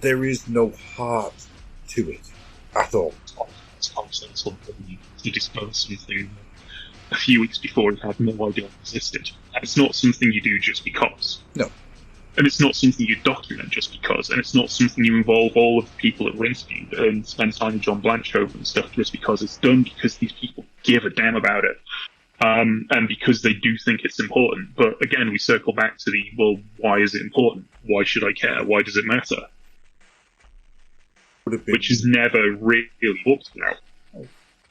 there is no heart to it at all. It's something to dispose something a few weeks before and had no idea it existed. And it's not something you do just because. No. And it's not something you document just because. And it's not something you involve all of the people that were interviewed and spend time with John Blanche over and stuff just because. It's done because these people give a damn about it. And because they do think it's important. But again, we circle back to why is it important? Why should I care? Why does it matter? Which is never really talked about.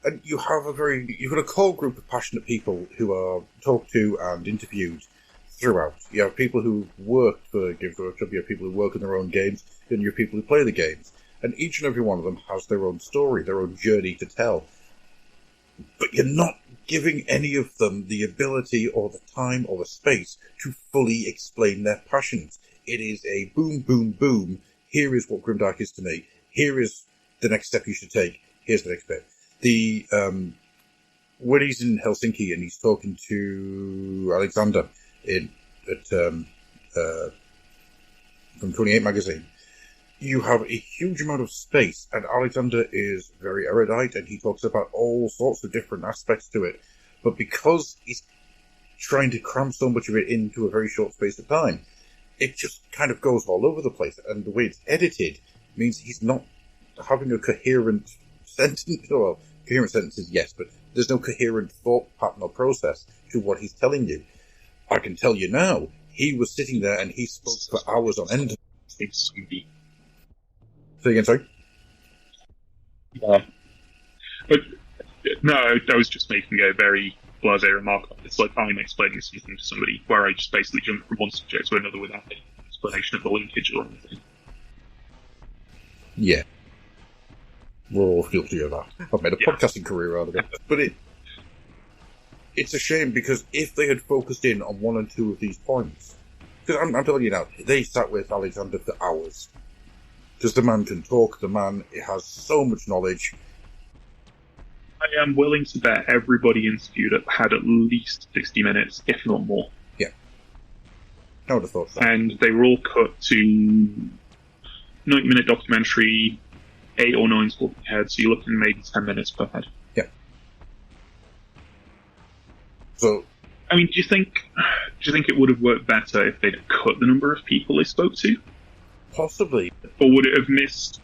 And you've got a core group of passionate people who are talked to and interviewed throughout. You have people who work for Games Workshop, you have people who work in their own games, and you have people who play the games. And each and every one of them has their own story, their own journey to tell. But you're not giving any of them the ability or the time or the space to fully explain their passions. It is a boom, boom, boom. Here is what Grimdark is to me. Here is the next step you should take. Here's the next bit. When he's in Helsinki and he's talking to Alexander from 28 magazine, you have a huge amount of space, and Alexander is very erudite, and he talks about all sorts of different aspects to it. But because he's trying to cram so much of it into a very short space of time, it just kind of goes all over the place. And the way it's edited means he's not having a coherent sentence. Well, coherent sentences, yes, but there's no coherent thought pattern or process to what he's telling you. I can tell you now, he was sitting there and he spoke for hours on end. Say again, sorry? Yeah. But, no, I was just making a very blasé remark. It's like I'm explaining something to somebody where I just basically jump from one subject to another without any explanation of the linkage or anything. Yeah. We're all guilty of that. I've made a podcasting career out of it. But it's a shame, because if they had focused in on one and two of these points, because I'm telling you now, they sat with Alexander for hours. Because the man can talk, the man has so much knowledge. I am willing to bet everybody interviewed had at least 60 minutes, if not more. Yeah. I would have thought so. And they were all cut to 90-minute documentary, 8 or 9 talking heads, so you're looking maybe 10 minutes per head. Yeah. So, I mean, do you think it would have worked better if they'd cut the number of people they spoke to? Possibly. Or would it have missed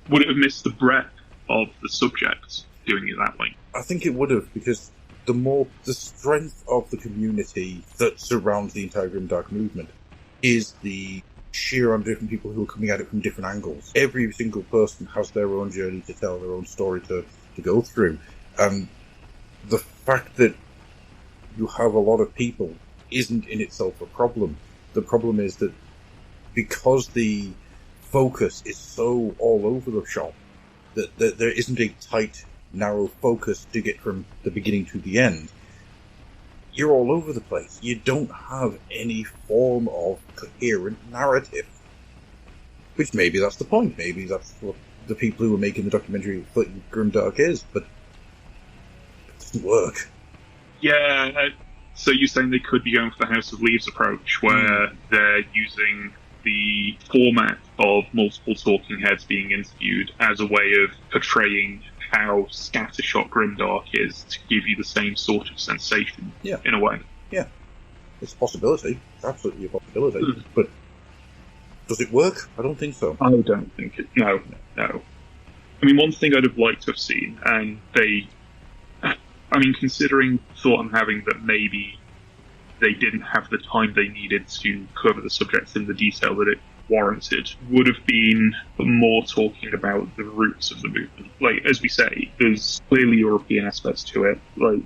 the breadth of the subject doing it that way? I think it would have, because the strength of the community that surrounds the entire Grimdark movement is the sheer amount of different people who are coming at it from different angles. Every single person has their own journey to tell, their own story to go through. And the fact that you have a lot of people isn't in itself a problem. The problem is that because the focus is so all over the shop, that there isn't a tight, narrow focus to get from the beginning to the end. You're all over the place. You don't have any form of coherent narrative. Which maybe that's the point. Maybe that's what the people who are making the documentary Grimdark is, but it doesn't work. Yeah, so you're saying they could be going for the House of Leaves approach, where they're using the format of multiple talking heads being interviewed as a way of portraying how scattershot Grimdark is, to give you the same sort of sensation, in a way. Yeah. It's a possibility. It's absolutely a possibility. But does it work? I don't think so. I don't think it... No. I mean, one thing I'd have liked to have seen, and considering the thought I'm having that maybe they didn't have the time they needed to cover the subjects in the detail that it warranted, would have been more talking about the roots of the movement. Like, as we say, there's clearly European aspects to it. Like,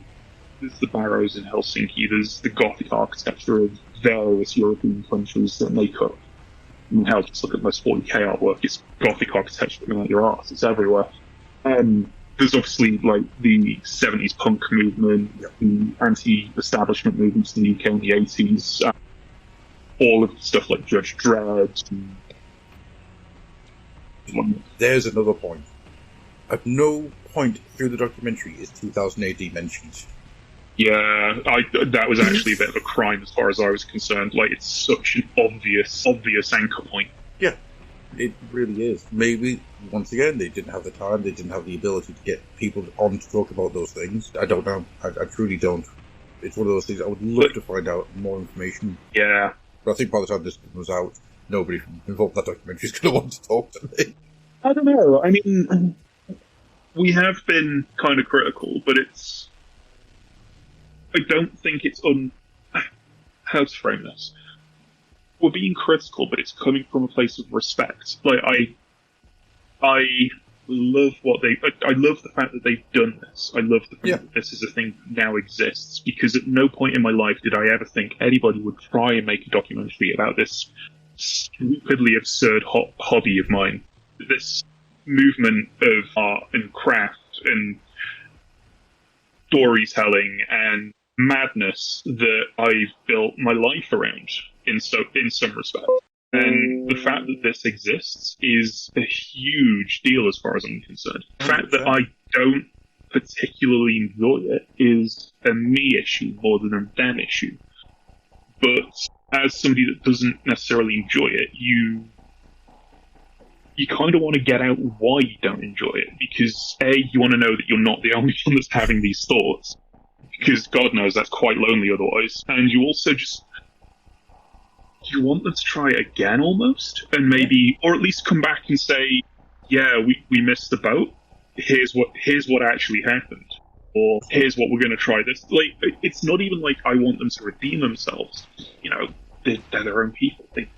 there's the barrows in Helsinki, there's the Gothic architecture of various European countries that make up. I mean, hell, just look at most 40k artwork. It's Gothic architecture coming out your arse. It's everywhere. There's obviously, like, the 70s punk movement, the anti-establishment movements in the UK in the 80s, all of the stuff like Judge Dredd. There's another point. At no point through the documentary is 2000 AD mentioned. Yeah, that was actually a bit of a crime as far as I was concerned. Like, it's such an obvious anchor point. Yeah, it really is. Maybe, once again, they didn't have the time, they didn't have the ability to get people on to talk about those things. I don't know. I truly don't. It's one of those things I would love to find out more information. Yeah. But I think by the time this comes out, nobody involved in that documentary is going to want to talk to me. I don't know. I mean, we have been kind of critical, but it's... I don't think it's how to frame this. We're being critical, but it's coming from a place of respect. Like, I love I love the fact that they've done this. I love the fact that this is a thing that now exists, because at no point in my life did I ever think anybody would try and make a documentary about this stupidly absurd hobby of mine. This movement of art and craft and storytelling and madness that I've built my life around in some respect. And the fact that this exists is a huge deal as far as I'm concerned. The fact that I don't particularly enjoy it is a me issue more than a them issue. But as somebody that doesn't necessarily enjoy it, you kind of want to get out why you don't enjoy it. Because A, you want to know that you're not the only one that's having these thoughts. Because God knows that's quite lonely otherwise. And you also just... you want them to try it again almost? And maybe... or at least come back and say, yeah, we missed the boat. Here's what actually happened. Or here's what we're going to try this. Like, it's not even like I want them to redeem themselves. You know, they're their own people. They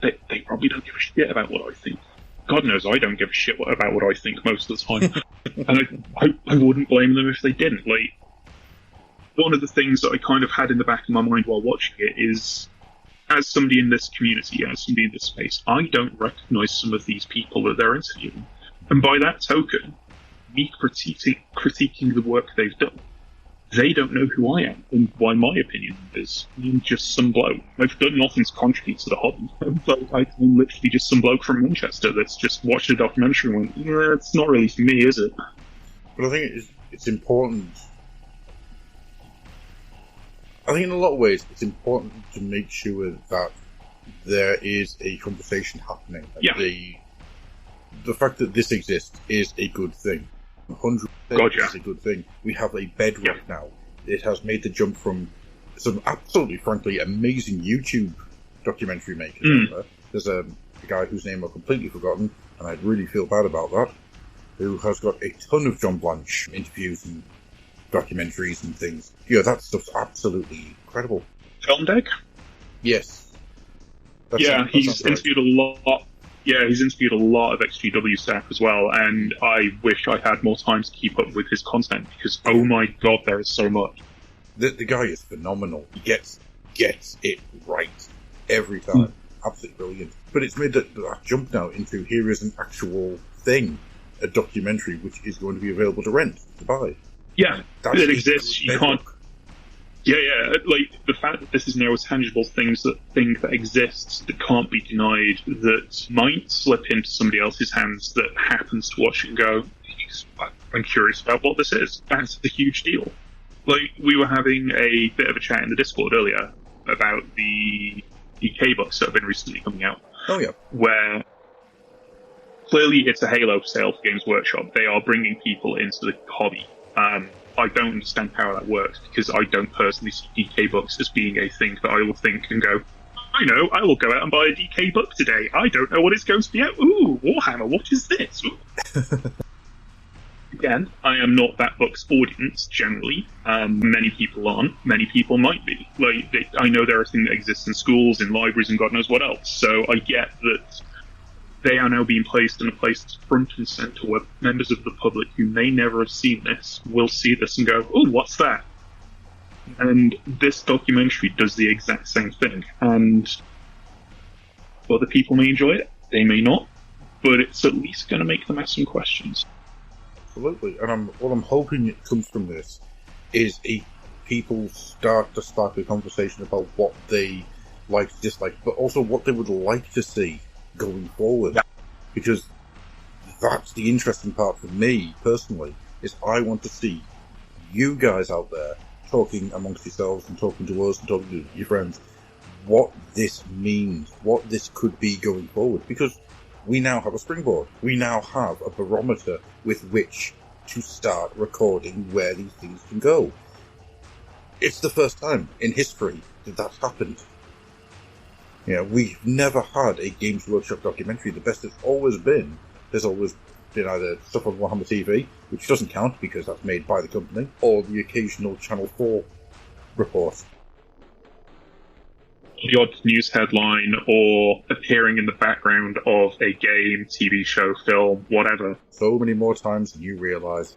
probably don't give a shit about what I think. God knows I don't give a shit about what I think most of the time. And I wouldn't blame them if they didn't. Like, one of the things that I kind of had in the back of my mind while watching it is, as somebody in this community, as somebody in this space, I don't recognise some of these people that they're interviewing. And by that token, me critiquing the work they've done, they don't know who I am and why my opinion is. I'm just some bloke. I've done nothing to contribute to the hobby. I'm literally just some bloke from Manchester that's just watched a documentary and went, yeah, it's not really for me, is it? But I think it's important. I think in a lot of ways it's important to make sure that there is a conversation happening. Yeah. The fact that this exists is a good thing. 100% is a good thing. We have a bedrock now. It has made the jump from some absolutely, frankly, amazing YouTube documentary makers. There's a guy whose name I've completely forgotten, and I'd really feel bad about that, who has got a ton of John Blanche interviews and documentaries and things. Yeah, that stuff's absolutely incredible. Film Deck? Yes. He's interviewed a lot. Yeah, he's interviewed a lot of XGW staff as well, and I wish I had more time to keep up with his content, because, oh my god, there is so much. The guy is phenomenal. He gets it right every time. Absolutely brilliant. But it's made that jump now into, here is an actual thing, a documentary which is going to be available to rent, to buy. Yeah, it exists. You can't... Yeah, like, the fact that this is now a tangible thing that exists, that can't be denied, that might slip into somebody else's hands that happens to watch it and go, I'm curious about what this is. That's a huge deal. Like, we were having a bit of a chat in the Discord earlier about the DK books that have been recently coming out. Oh, yeah. Where clearly it's a Halo sale for Games Workshop. They are bringing people into the hobby. I don't understand how that works, because I don't personally see DK books as being a thing that I will think and go, I know, I will go out and buy a DK book today. I don't know what it's going to be at. Ooh, Warhammer, what is this? Again, I am not that book's audience, generally. Many people aren't. Many people might be. I know there are things that exist in schools, in libraries, and God knows what else. So I get that they are now being placed in a place front and centre where members of the public who may never have seen this will see this and go, oh, what's that? And this documentary does the exact same thing. And other people may enjoy it, they may not, but it's at least going to make them ask some questions. Absolutely. And what I'm hoping it comes from this is people start to spark a conversation about what they like, dislike, but also what they would like to see going forward. Yeah. Because that's the interesting part for me personally, is I want to see you guys out there talking amongst yourselves and talking to us and talking to your friends what this means, what this could be going forward, because we now have a springboard. We now have a barometer with which to start recording where these things can go. It's the first time in history that that's happened. You know, we've never had a Games Workshop documentary. The best it's always been, there's always been either stuff on Warhammer TV, which doesn't count because that's made by the company, or the occasional Channel 4 report. The odd news headline or appearing in the background of a game, TV show, film, whatever. So many more times than you realise.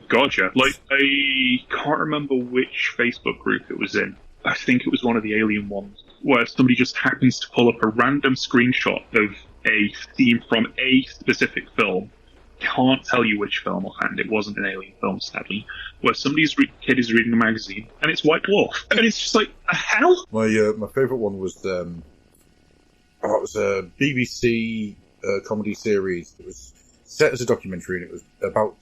Gotcha. Like, I can't remember which Facebook group it was in. I think it was one of the Alien ones, where somebody just happens to pull up a random screenshot of a scene from a specific film. Can't tell you which film offhand. It wasn't an Alien film, sadly. Where somebody's kid is reading a magazine, and it's White Dwarf, and it's just like, hell. My favourite one was it was a BBC comedy series. It was set as a documentary, and it was about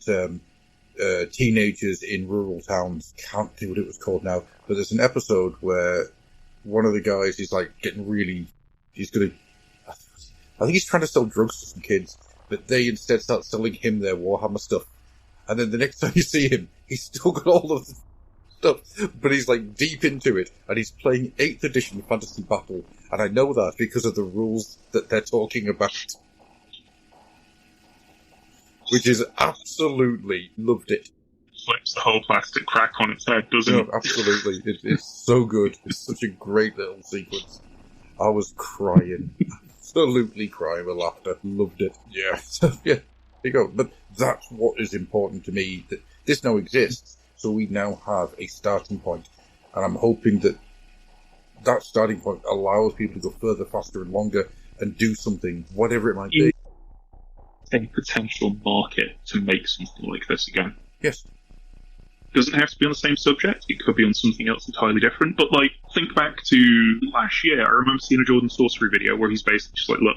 teenagers in rural towns. Can't think what it was called now, but there's an episode where one of the guys is like getting really. I think he's trying to sell drugs to some kids. But they instead start selling him their Warhammer stuff. And then the next time you see him, he's still got all of the stuff, but he's like deep into it, and he's playing 8th edition Fantasy Battle. And I know that because of the rules that they're talking about. Which is absolutely loved it. Flips the whole plastic crack on its head, doesn't it? Absolutely. It's so good. It's such a great little sequence. I was crying. Absolutely crying with laughter. Loved it. Yeah. So, yeah, there you go. But that's what is important to me, that this now exists, so we now have a starting point. And I'm hoping that that starting point allows people to go further, faster, and longer, and do something, whatever it might be. a potential market to make something like this again. Yes. Doesn't have to be on the same subject. It could be on something else entirely different. But, like, think back to last year. I remember seeing a Jordan Sorcery video where he's basically just like, look,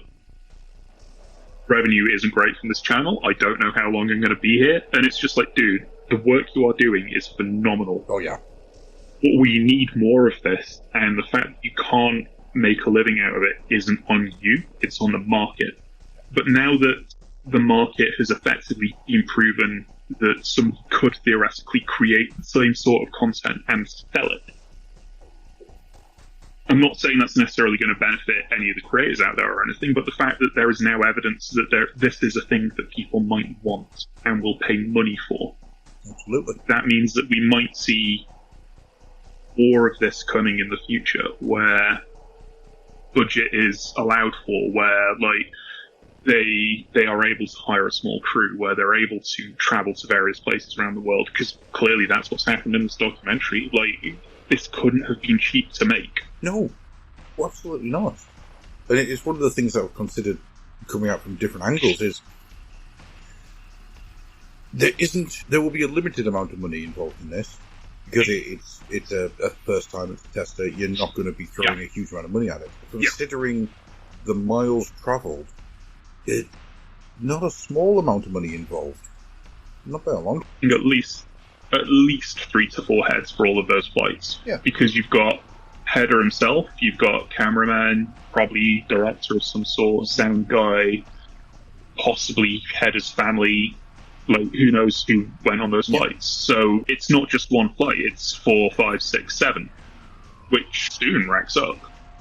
revenue isn't great from this channel. I don't know how long I'm going to be here. And it's just like, dude, the work you are doing is phenomenal. Oh, yeah. But we need more of this. And the fact that you can't make a living out of it isn't on you. It's on the market. But now that the market has effectively been proven that somebody could theoretically create the same sort of content and sell it. I'm not saying that's necessarily going to benefit any of the creators out there or anything, but the fact that there is now evidence that this is a thing that people might want and will pay money for. Absolutely. That means that we might see more of this coming in the future, where budget is allowed for, where, like, they are able to hire a small crew, where they're able to travel to various places around the world, because clearly that's what's happened in this documentary. Like, this couldn't have been cheap to make. No, absolutely not. And it's one of the things that I've considered coming out from different angles is there will be a limited amount of money involved in this, because it's a first time as a tester. You're not going to be throwing a huge amount of money at it. Considering the miles travelled, it's not a small amount of money involved. Not by a long. At least 3 to 4 heads for all of those flights. Yeah. Because you've got Header himself, you've got cameraman, probably director of some sort, sound guy, possibly Header's family. Like, who knows who went on those flights. So it's not just one flight, it's 4, 5, 6, 7, which soon racks up.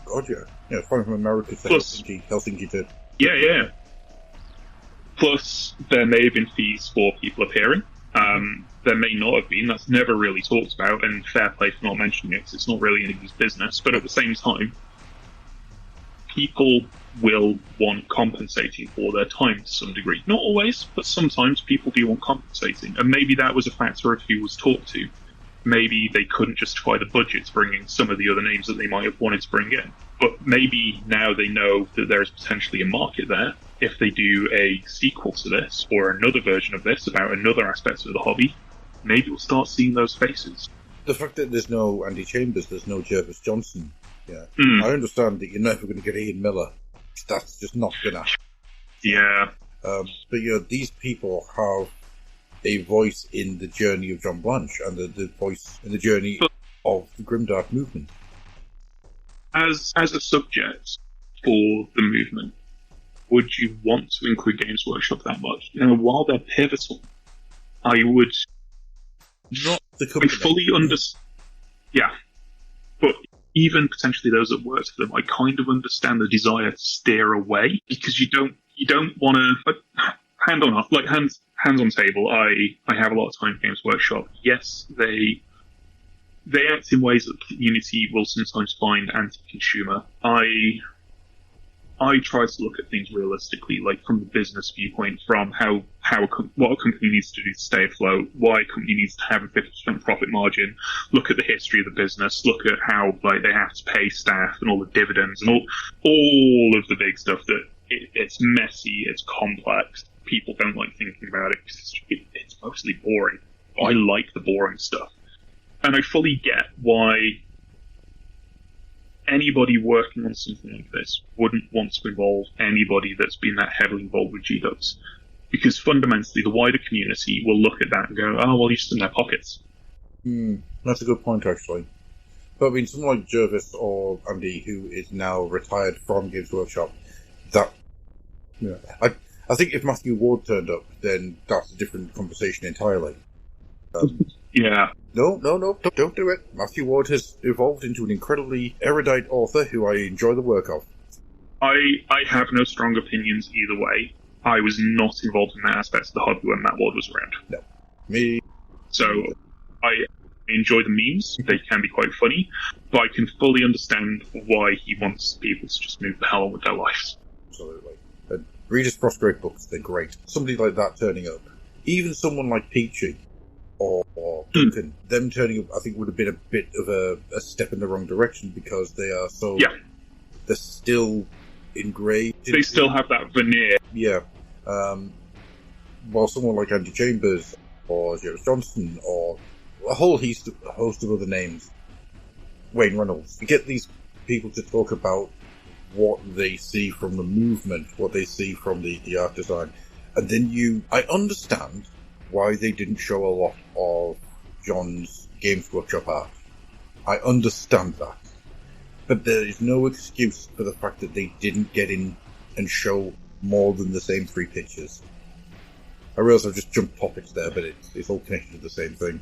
God, yeah. Yeah, flying from America to Helsinki to... Yeah. Plus, there may have been fees for people appearing. There may not have been. That's never really talked about, and fair play for not mentioning it, because it's not really anybody's business. But at the same time, people will want compensating for their time to some degree. Not always, but sometimes people do want compensating. And maybe that was a factor of who was talked to. Maybe they couldn't justify the budget to bring in some of the other names that they might have wanted to bring in. But maybe now they know that there is potentially a market there. If they do a sequel to this, or another version of this about another aspect of the hobby, maybe we'll start seeing those faces. The fact that there's no Andy Chambers, there's no Jervis Johnson, I understand that you're never going to get Ian Miller. That's just not going to happen. Yeah. But, these people have a voice in the journey of John Blanche, and the voice in the journey of the Grimdark movement. As a subject for the movement, would you want to include Games Workshop that much? While they're pivotal, I would not the company. Fully understand. Yeah, but even potentially those that work for them, I kind of understand the desire to steer away, because you don't want to hands on table. I have a lot of time for Games Workshop. Yes, they act in ways that the community will sometimes find anti-consumer. I try to look at things realistically, like from the business viewpoint, from what a company needs to do to stay afloat, why a company needs to have a 50% profit margin, look at the history of the business, look at how they have to pay staff and all the dividends and all of the big stuff that it's messy, it's complex. People don't like thinking about it because it's mostly boring. I like the boring stuff. And I fully get why anybody working on something like this wouldn't want to involve anybody that's been that heavily involved with G-Dubs. Because fundamentally, the wider community will look at that and go, oh, well, you're just in their pockets. That's a good point, actually. But I mean, someone like Jervis or Andy, who is now retired from Games Workshop, I think if Matthew Ward turned up, then that's a different conversation entirely. Yeah. No, don't do it. Matthew Ward has evolved into an incredibly erudite author who I enjoy the work of. I have no strong opinions either way. I was not involved in that aspect of the hobby when Matt Ward was around. No. Me. So, I enjoy the memes. They can be quite funny. But I can fully understand why he wants people to just move the hell on with their lives. Absolutely. Read his Prostrate books, they're great. Somebody like that turning up. Even someone like Peachy or Duncan, them turning up, I think would have been a bit of a step in the wrong direction, because they are so... Yeah. They're still engraved. They still have that veneer. Yeah. while someone like Andy Chambers or James Johnson or a whole host of other names, Wayne Reynolds, you get these people to talk about what they see from the movement, what they see from the art design. And then I understand why they didn't show a lot of John's Games Workshop art. I understand that. But there is no excuse for the fact that they didn't get in and show more than the same 3 pictures. I realise I've just jumped topics there, but it's all connected to the same thing.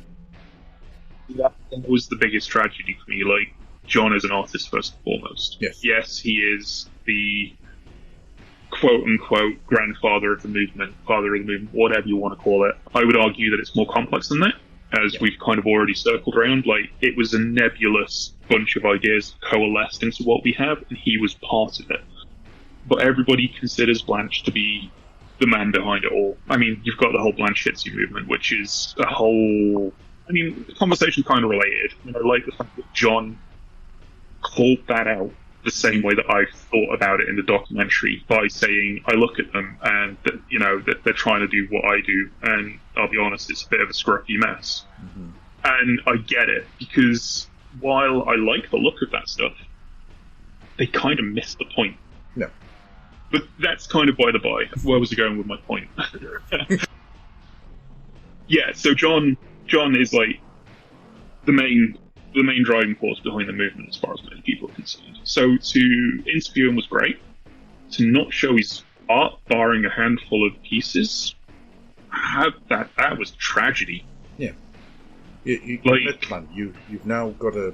That was the biggest tragedy for me. Like, John is an artist first and foremost. Yes, he is the quote-unquote grandfather of the movement, father of the movement, whatever you want to call it. I would argue that it's more complex than that, as we've kind of already circled around. Like, it was a nebulous bunch of ideas coalesced into what we have, and he was part of it. But everybody considers Blanche to be the man behind it all. I mean, you've got the whole Blanchitsu movement, which is a whole... I mean, the conversation kind of related. I like the fact that John called that out the same way that I thought about it in the documentary, by saying, I look at them and that they're trying to do what I do, and I'll be honest, it's a bit of a scruffy mess. Mm-hmm. And I get it, because while I like the look of that stuff, they kind of missed the point. No. But that's kind of by the by. Where was I going with my point? Yeah, so John is like the main driving force behind the movement, as far as many people are concerned. So to interview him was great. To not show his art, barring a handful of pieces, that was tragedy. Yeah. You've now got a...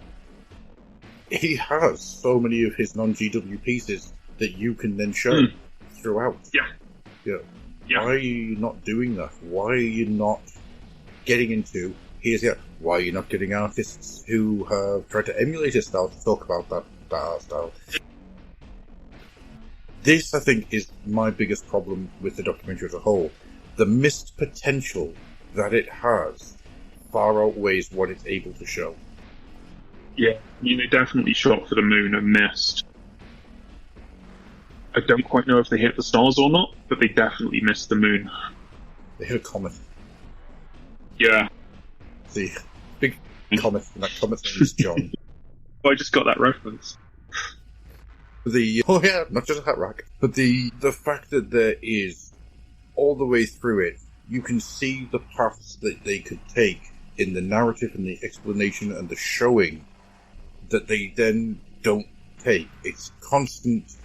He has so many of his non-GW pieces that you can then show throughout. Yeah. Why are you not doing that? Why are you not getting into... Why are you not getting artists who have tried to emulate his style to talk about that art style? This, I think, is my biggest problem with the documentary as a whole. The missed potential that it has far outweighs what it's able to show. Yeah, I mean, they definitely shot for the moon and missed. I don't quite know if they hit the stars or not, but they definitely missed the moon. They hit a comet. Yeah. The big comet, and that comet's name is John. I just got that reference. Not just a hat rack, but the fact that there is, all the way through it, you can see the paths that they could take in the narrative and the explanation and the showing that they then don't take. It's constant.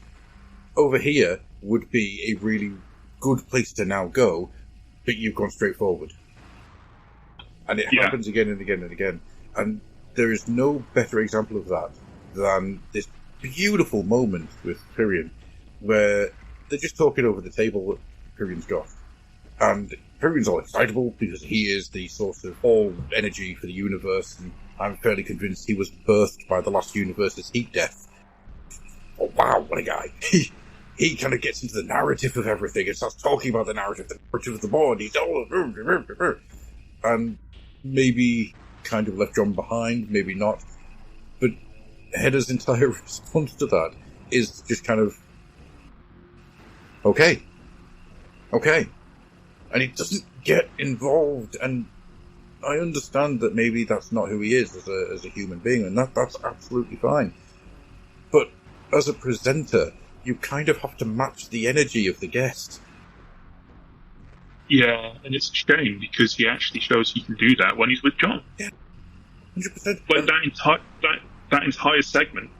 Over here would be a really good place to now go, but you've gone straight forward. And it happens again and again and again. And there is no better example of that than this beautiful moment with Pyrion, where they're just talking over the table that Pyrion's got. And Pyrion's all excitable because he is the source of all energy for the universe, and I'm fairly convinced he was birthed by the last universe's heat death. Oh, wow, what a guy. He kind of gets into the narrative of everything and starts talking about the narrative of the board. He's all... And maybe kind of left John behind, maybe not. But Hedda's entire response to that is just kind of, okay. And he doesn't get involved, and I understand that maybe that's not who he is as a human being, and that's absolutely fine. But as a presenter, you kind of have to match the energy of the guest. Yeah, and it's a shame, because he actually shows he can do that when he's with John. Yeah, 100%. Like, that entire segment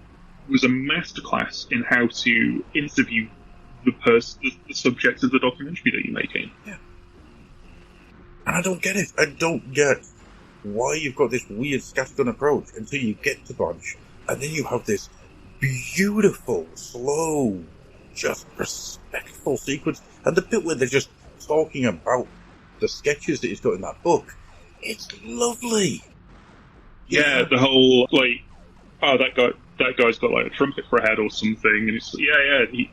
was a masterclass in how to interview the subject of the documentary that you're making. Yeah. And I don't get it. I don't get why you've got this weird scattergun approach until you get to Blanche, and then you have this beautiful, slow, just respectful sequence, and the bit where they're just talking about the sketches that he's got in that book, it's lovely. Yeah, the whole, like, that guy's got, like, a trumpet for a head or something, and it's, do you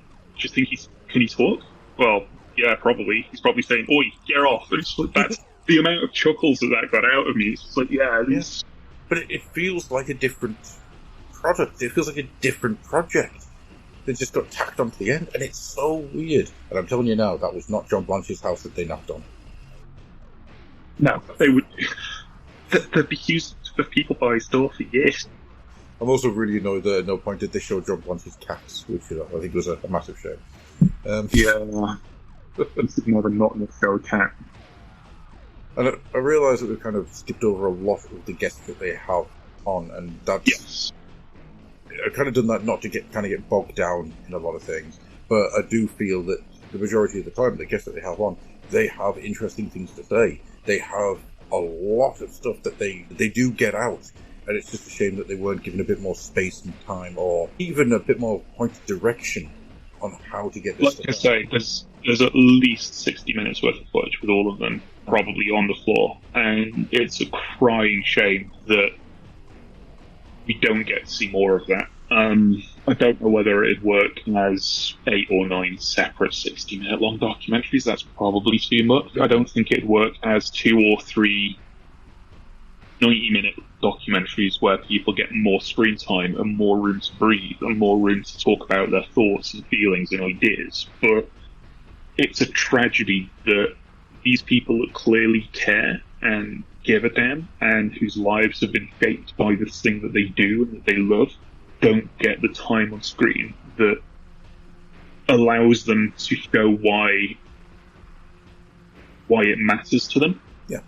think can he talk? Well, yeah, probably. He's probably saying, oi, get off. And it's like, that's the amount of chuckles that got out of me. It's like, yes. But it feels like a different product. It feels like a different project that just got tacked onto the end, and it's so weird. And I'm telling you now, that was not John Blanche's house that they knocked on. No, they would. They'd be used for people by store for years. I'm also really annoyed that at no point did they show John Blanche's cats, which I think was a massive shame. Yeah. This is never not in a show cat. And I realise that we've kind of skipped over a lot of the guests that they have on, and that's... Yes. I've kind of done that not to get bogged down in a lot of things, but I do feel that the majority of the time, the guests that they have on, they have interesting things to say. They have a lot of stuff that they do get out, and it's just a shame that they weren't given a bit more space and time, or even a bit more pointed direction on how to get this stuff out. Like I say, there's at least 60 minutes worth of footage with all of them probably on the floor, and it's a crying shame that we don't get to see more of that. I don't know whether it'd work as 8 or 9 separate 60-minute long documentaries. That's probably too much. I don't think it'd work as 2 or 3 90-minute documentaries where people get more screen time and more room to breathe and more room to talk about their thoughts and feelings and ideas. But it's a tragedy that these people that clearly care and give a damn and whose lives have been shaped by this thing that they do and that they love don't get the time on screen that allows them to show why it matters to them. Yeah.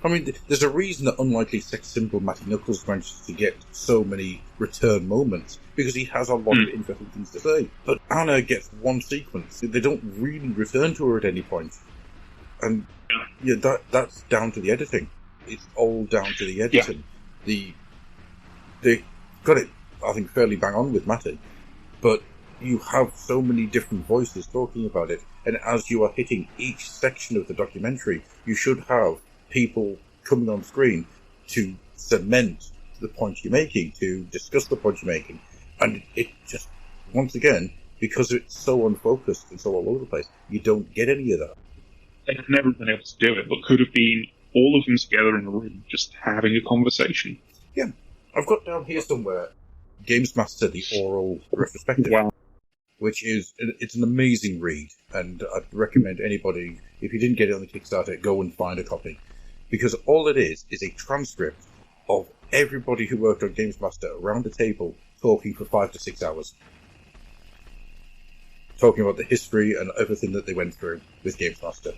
I mean, there's a reason that unlikely sex symbol Matty Knuckles manages to get so many return moments, because he has a lot of interesting things to say. But Anna gets one sequence. They don't really return to her at any point. And that's down to the editing. It's all down to the editing. Yeah. They got it, I think, fairly bang on with Matty, but you have so many different voices talking about it, and as you are hitting each section of the documentary, you should have people coming on screen to cement the point you're making, to discuss the point you're making, and it just, once again, because it's so unfocused and so all over the place, you don't get any of that. They've never been able to do it, but could have been all of them together in a room, just having a conversation. Yeah. I've got down here somewhere Games Master, the oral retrospective, which it's an amazing read, and I'd recommend anybody, if you didn't get it on the Kickstarter, go and find a copy, because all it is a transcript of everybody who worked on Games Master around the table talking for 5 to 6 hours, talking about the history and everything that they went through with Games Master.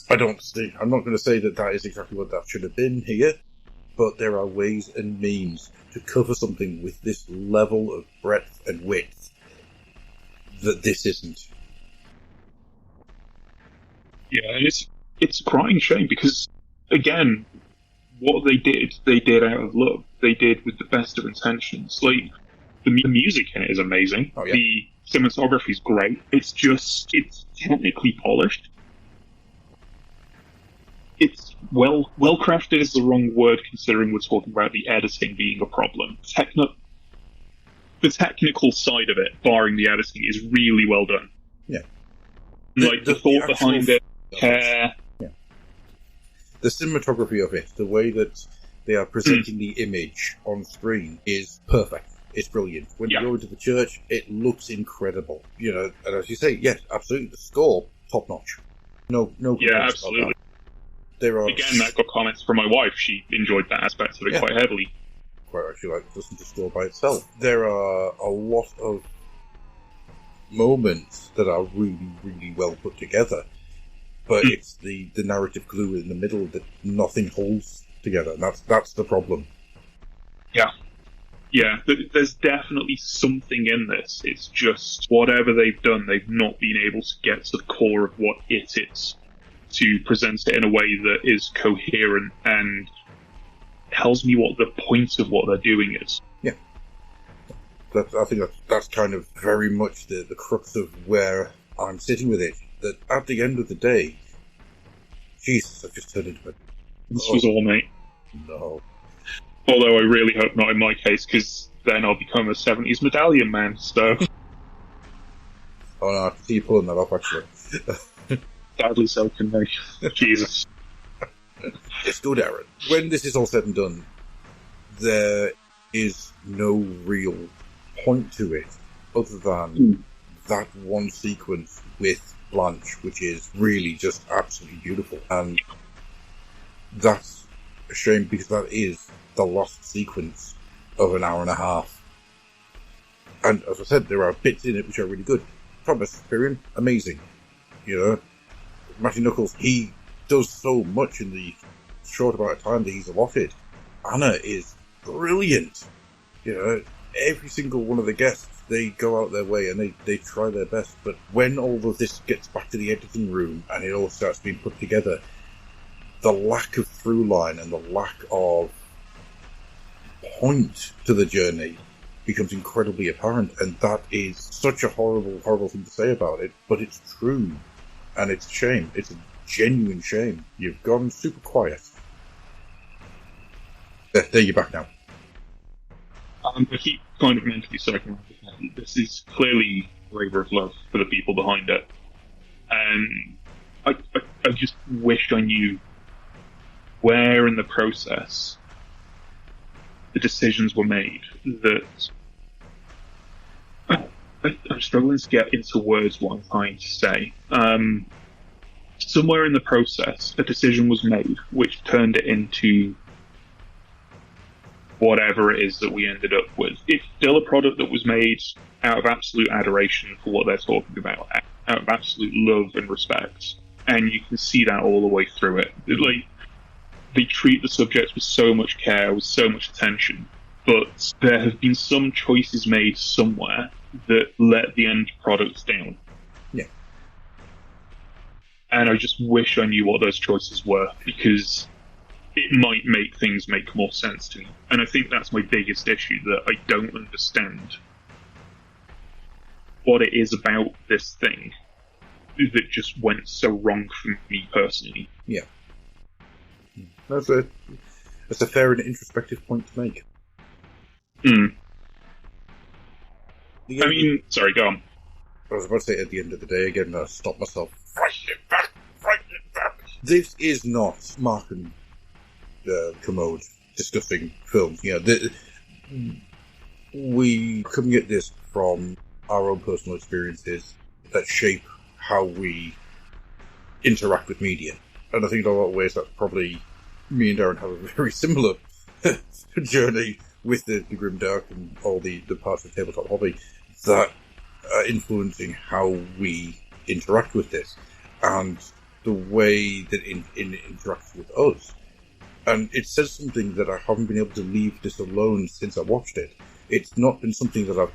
I'm not going to say that is exactly what that should have been here, but there are ways and means to cover something with this level of breadth and width that this isn't. Yeah, and it's a crying shame, because, again, what they did out of love. They did with the best of intentions. Like, the music in it is amazing. Oh, yeah. The cinematography is great. It's technically polished. It's well crafted is the wrong word, considering we're talking about the editing being a problem. The technical side of it, barring the editing, is really well done. Yeah. The thought behind it, Yeah. The cinematography of it, the way that they are presenting the image on screen is perfect. It's brilliant. When you go into the church, it looks incredible. And as you say, yes, absolutely. The score, top notch. No. Yeah, absolutely. Again, that got comments from my wife. She enjoyed that aspect of it quite heavily. Quite actually like listening to score by itself. There are a lot of moments that are really, really well put together, but it's the narrative glue in the middle that nothing holds together, and that's the problem. Yeah, there's definitely something in this. It's just whatever they've done, they've not been able to get to the core of what it is, to present it in a way that is coherent and tells me what the point of what they're doing is. Yeah. I think that's kind of very much the crux of where I'm sitting with it. That at the end of the day, Jesus, I've just turned into it. This was all me. No. Although I really hope not in my case, because then I'll become a 70s medallion man, so... Oh no, I can see you pulling that off, actually. Sadly so can they. Jesus. It's good, Aaron. When this is all said and done, there is no real point to it, other than that one sequence with Blanche, which is really just absolutely beautiful. And that's a shame, because that is the lost sequence of an hour and a half. And as I said, there are bits in it which are really good. Thomas Pyrian, amazing. You know, Matty Knuckles, he does so much in the short amount of time that he's allotted. Anna is brilliant. You know, every single one of the guests, they go out their way and they try their best. But when all of this gets back to the editing room and it all starts being put together, the lack of through line and the lack of point to the journey becomes incredibly apparent. And that is such a horrible, horrible thing to say about it, but it's true. And it's a shame. It's a genuine shame. You've gone super quiet. There, you're back now. I keep kind of mentally circling around the head. This is clearly a labour of love for the people behind it. And I just wished I knew where in the process the decisions were made that... I'm struggling to get into words what I'm trying to say. Somewhere in the process, a decision was made which turned it into whatever it is that we ended up with. It's still a product that was made out of absolute adoration for what they're talking about, out of absolute love and respect, and you can see that all the way through it. Like, they treat the subjects with so much care, with so much attention, but there have been some choices made somewhere that let the end product down. Yeah. And I just wish I knew what those choices were, because it might make things make more sense to me. And I think that's my biggest issue, that I don't understand what it is about this thing that just went so wrong for me personally. Yeah. That's a fair and introspective point to make. I mean, sorry, go on. I was about to say, at the end of the day, again, I stopped myself. Frighten it back! This is not Mark and Commode discussing films. You know, we coming at this from our own personal experiences that shape how we interact with media. And I think in a lot of ways that's probably... Me and Darren have a very similar journey with the Grimdark and all the parts of tabletop hobby that are influencing how we interact with this and the way that it interacts with us. And it says something that I haven't been able to leave this alone since I watched it. It's not been something that I've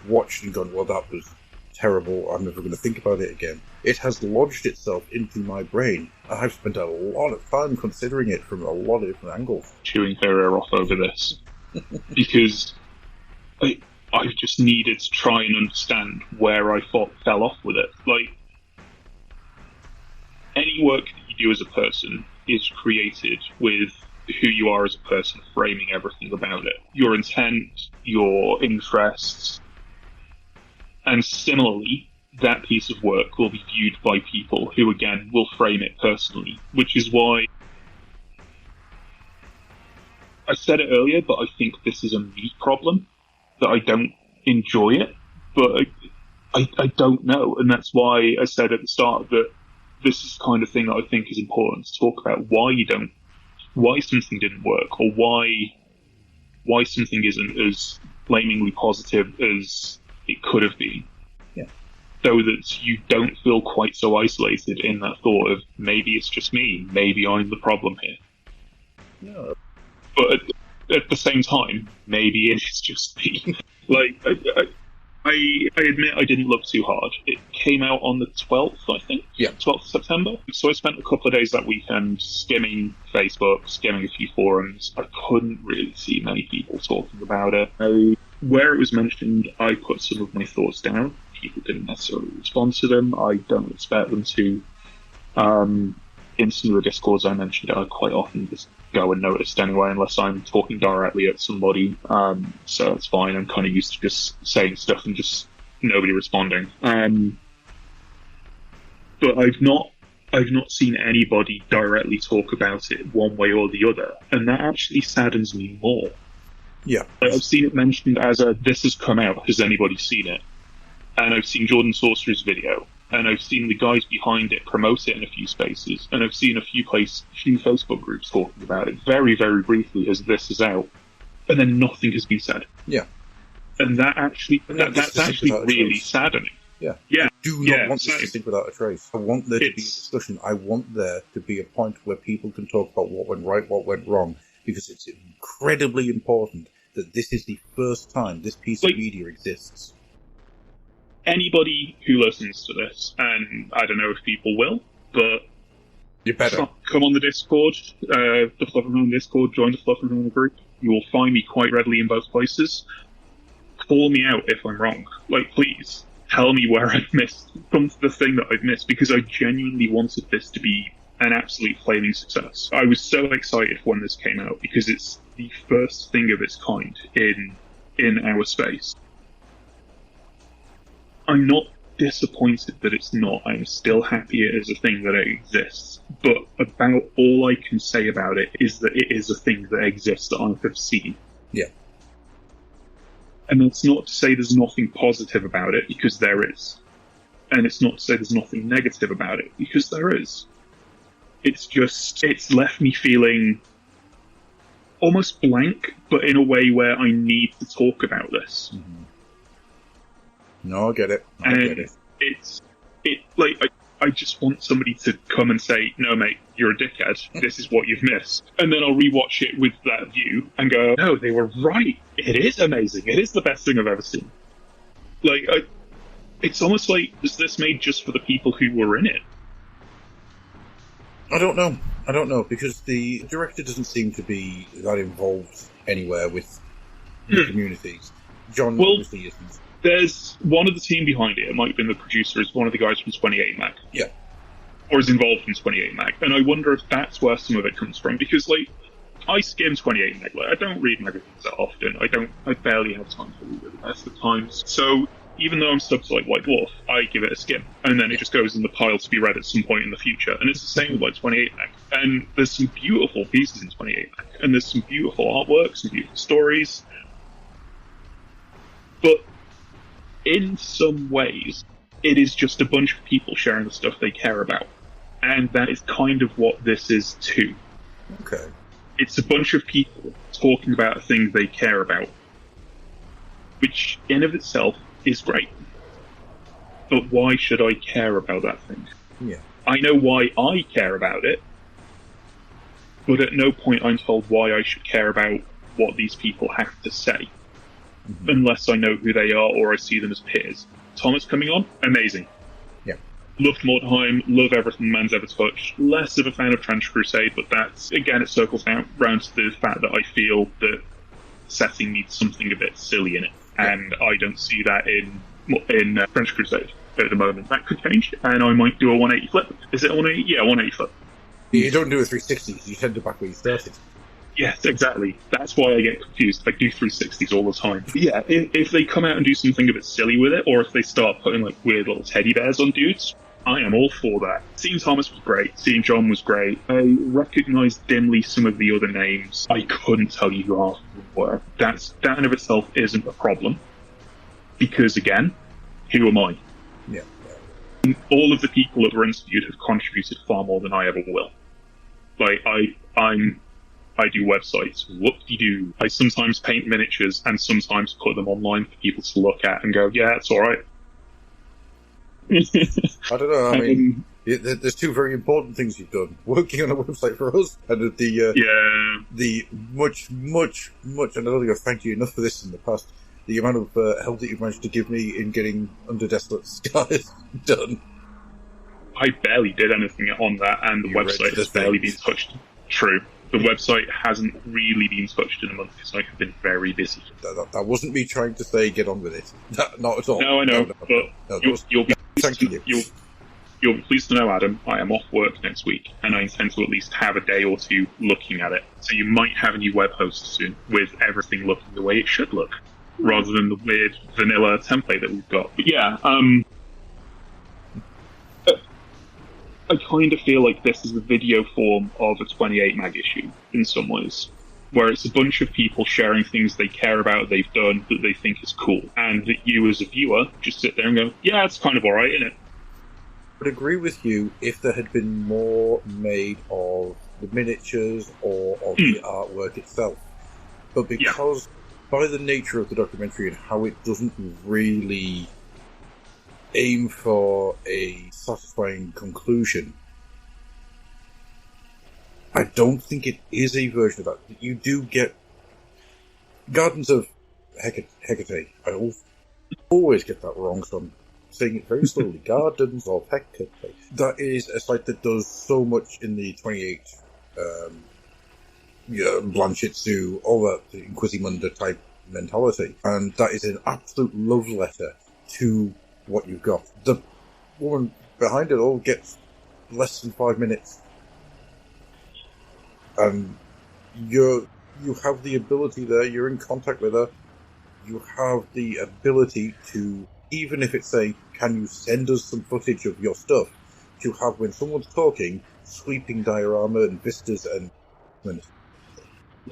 watched and gone, well, that was terrible, I'm never going to think about it again. It has lodged itself into my brain, and I've spent a lot of time considering it from a lot of different angles. Chewing her ear off over this, because I just needed to try and understand where I fell off with it. Like, any work that you do as a person is created with who you are as a person, framing everything about it. Your intent, your interests, and similarly, that piece of work will be viewed by people who, again, will frame it personally, which is why I said it earlier, but I think this is a me problem, that I don't enjoy it, but I don't know, and that's why I said at the start that this is the kind of thing that I think is important to talk about, why something didn't work, or why something isn't as flamingly positive as it could have been. Yeah. So that you don't feel quite so isolated in that thought of, maybe it's just me, maybe I'm the problem here. No. But at the same time, maybe it's just me. Like, I admit I didn't look too hard. It came out on the 12th, I think? Yeah. 12th of September. So I spent a couple of days that weekend skimming Facebook, skimming a few forums. I couldn't really see many people talking about it. Where it was mentioned, I put some of my thoughts down. People didn't necessarily respond to them. I don't expect them to. In some of the discords I mentioned, I quite often just go unnoticed anyway, unless I'm talking directly at somebody. So it's fine. I'm kind of used to just saying stuff and just nobody responding. But I've not seen anybody directly talk about it one way or the other, and that actually saddens me more. Yeah. Like, I've seen it mentioned as this has come out. Has anybody seen it? And I've seen Jordan Sorcerer's video, and I've seen the guys behind it promote it in a few spaces, and I've seen a few Facebook groups talking about it very, very briefly as this is out, and then nothing has been said. Yeah. And that's actually really saddening. Yeah. Yeah. I do not want this to sink without a trace. I want there to be a discussion. I want there to be a point where people can talk about what went right, what went wrong, because it's incredibly important that this is the first time this piece of media exists. Anybody who listens to this, and I don't know if people will, but you better come on the Discord, the Fluffenhammer Discord, join the Fluffenhammer group. You will find me quite readily in both places. Call me out if I'm wrong. Please, tell me where I've missed, from the thing that I've missed, because I genuinely wanted this to be an absolute flaming success. I was so excited when this came out, because it's the first thing of its kind in our space. I'm not disappointed that it's not. I'm still happy it is a thing that it exists. But about all I can say about it is that it is a thing that exists that I have seen. Yeah. And that's not to say there's nothing positive about it, because there is. And it's not to say there's nothing negative about it, because there is. It's left me feeling almost blank, but in a way where I need to talk about this. Mm-hmm. No, I get it. I get it. I just want somebody to come and say, no, mate, you're a dickhead. This is what you've missed. And then I'll rewatch it with that view and go, no, they were right. It is amazing. It is the best thing I've ever seen. It's almost like, was this made just for the people who were in it? I don't know, because the director doesn't seem to be that involved anywhere with the communities. John obviously isn't. There's one of the team behind it might have been the producer, is one of the guys from 28 Mag. Yeah. Or is involved in 28 Mag. And I wonder if that's where some of it comes from, because, I skim 28 Mag. I don't read magazines that often. I barely have time to read it the best of times. So, even though I'm subbed to, White Dwarf, I give it a skim. And then it just goes in the pile to be read at some point in the future. And it's the same with, 28 Mag. And there's some beautiful pieces in 28 Mag. And there's some beautiful artwork, some beautiful stories. But in some ways, it is just a bunch of people sharing the stuff they care about. And that is kind of what this is too. Okay. It's a bunch of people talking about a thing they care about, which in of itself is great. But why should I care about that thing? Yeah. I know why I care about it, but at no point I'm told why I should care about what these people have to say. Mm-hmm. Unless I know who they are or I see them as peers. Thomas coming on? Amazing. Yeah. Loved Mordheim, love everything man's ever touched. Less of a fan of Trench Crusade, but that's, again, it circles round to the fact that I feel that setting needs something a bit silly in it. Yeah. And I don't see that in Trench Crusade at the moment. That could change, and I might do a 180 flip. Is it a 180? Yeah, 180 flip. You don't do a 360, you tend to back where you started. Yes, exactly. That's why I get confused. I do 360s all the time. But yeah, if they come out and do something a bit silly with it, or if they start putting weird little teddy bears on dudes, I am all for that. Seeing Thomas was great. Seeing John was great. I recognised dimly some of the other names. I couldn't tell you who half of them were. That in of itself isn't a problem. Because again, who am I? Yeah. All of the people that were interviewed have contributed far more than I ever will. I do websites. Whoop-de-doo. I sometimes paint miniatures and sometimes put them online for people to look at and go, yeah, it's alright. I don't know, I mean, there's two very important things you've done. Working on a website for us, and the much, and I don't think I've thanked you enough for this in the past, the amount of help that you've managed to give me in getting Under Desolate Skies done. I barely did anything on that, and the website has barely been touched. True. The website hasn't really been touched in a month because I have been very busy. That wasn't me trying to say get on with it. Not at all. No, I know, but you'll be pleased to know, Adam, I am off work next week, and I intend to at least have a day or two looking at it. So you might have a new web host soon, with everything looking the way it should look, rather than the weird vanilla template that we've got. But yeah, I kind of feel like this is the video form of a 28 Mag issue, in some ways, where it's a bunch of people sharing things they care about, they've done, that they think is cool, and that you as a viewer just sit there and go, yeah, it's kind of alright, isn't it? would agree with you if there had been more made of the miniatures or of the artwork itself. But because, by the nature of the documentary and how it doesn't really aim for a satisfying conclusion, I don't think it is a version of that. You do get Gardens of Hecate. I always get that wrong, so I'm saying it very slowly. Gardens of Hecate. That is a site that does so much in the 28 Blanchitsu, all that, the Inquisimunda type mentality. And that is an absolute love letter to what you've got. The woman behind it all gets less than 5 minutes. And you have the ability there, you're in contact with her, you have the ability to, even if it's can you send us some footage of your stuff, to have, when someone's talking, sweeping diorama and vistas and...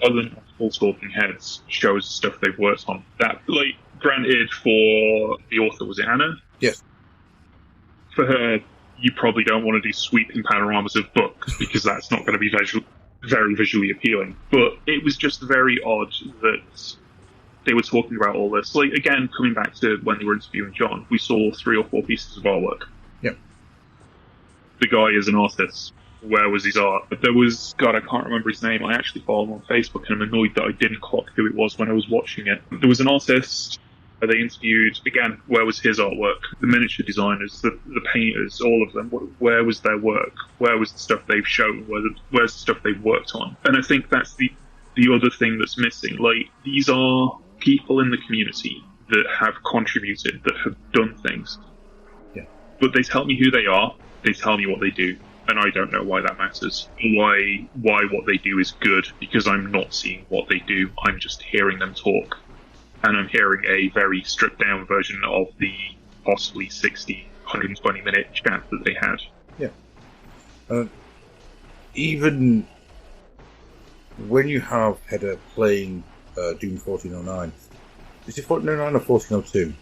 Other than full talking heads, shows stuff they've worked on. That, granted, for the author, was it Anna? Yes. For her, you probably don't want to do sweeping panoramas of books, because that's not going to be very visually appealing. But it was just very odd that they were talking about all this. Again, coming back to when they were interviewing John, we saw 3 or 4 pieces of artwork. Yep. The guy is an artist. Where was his art? There was, God, I can't remember his name. I actually follow him on Facebook, and I'm annoyed that I didn't clock who it was when I was watching it. There was an artist they interviewed. Again, where was his artwork? The miniature designers, the painters, all of them. Where was their work? Where was the stuff they've shown? Where's the stuff they've worked on? And I think that's the other thing that's missing. These are people in the community that have contributed, that have done things. Yeah. But they tell me who they are. They tell me what they do. And I don't know why that matters. Why what they do is good, because I'm not seeing what they do. I'm just hearing them talk. And I'm hearing a very stripped down version of the possibly 60, 120 minute chat that they had. Yeah. Even when you have Hedda playing Doom 1409, is it 1409 or 1402?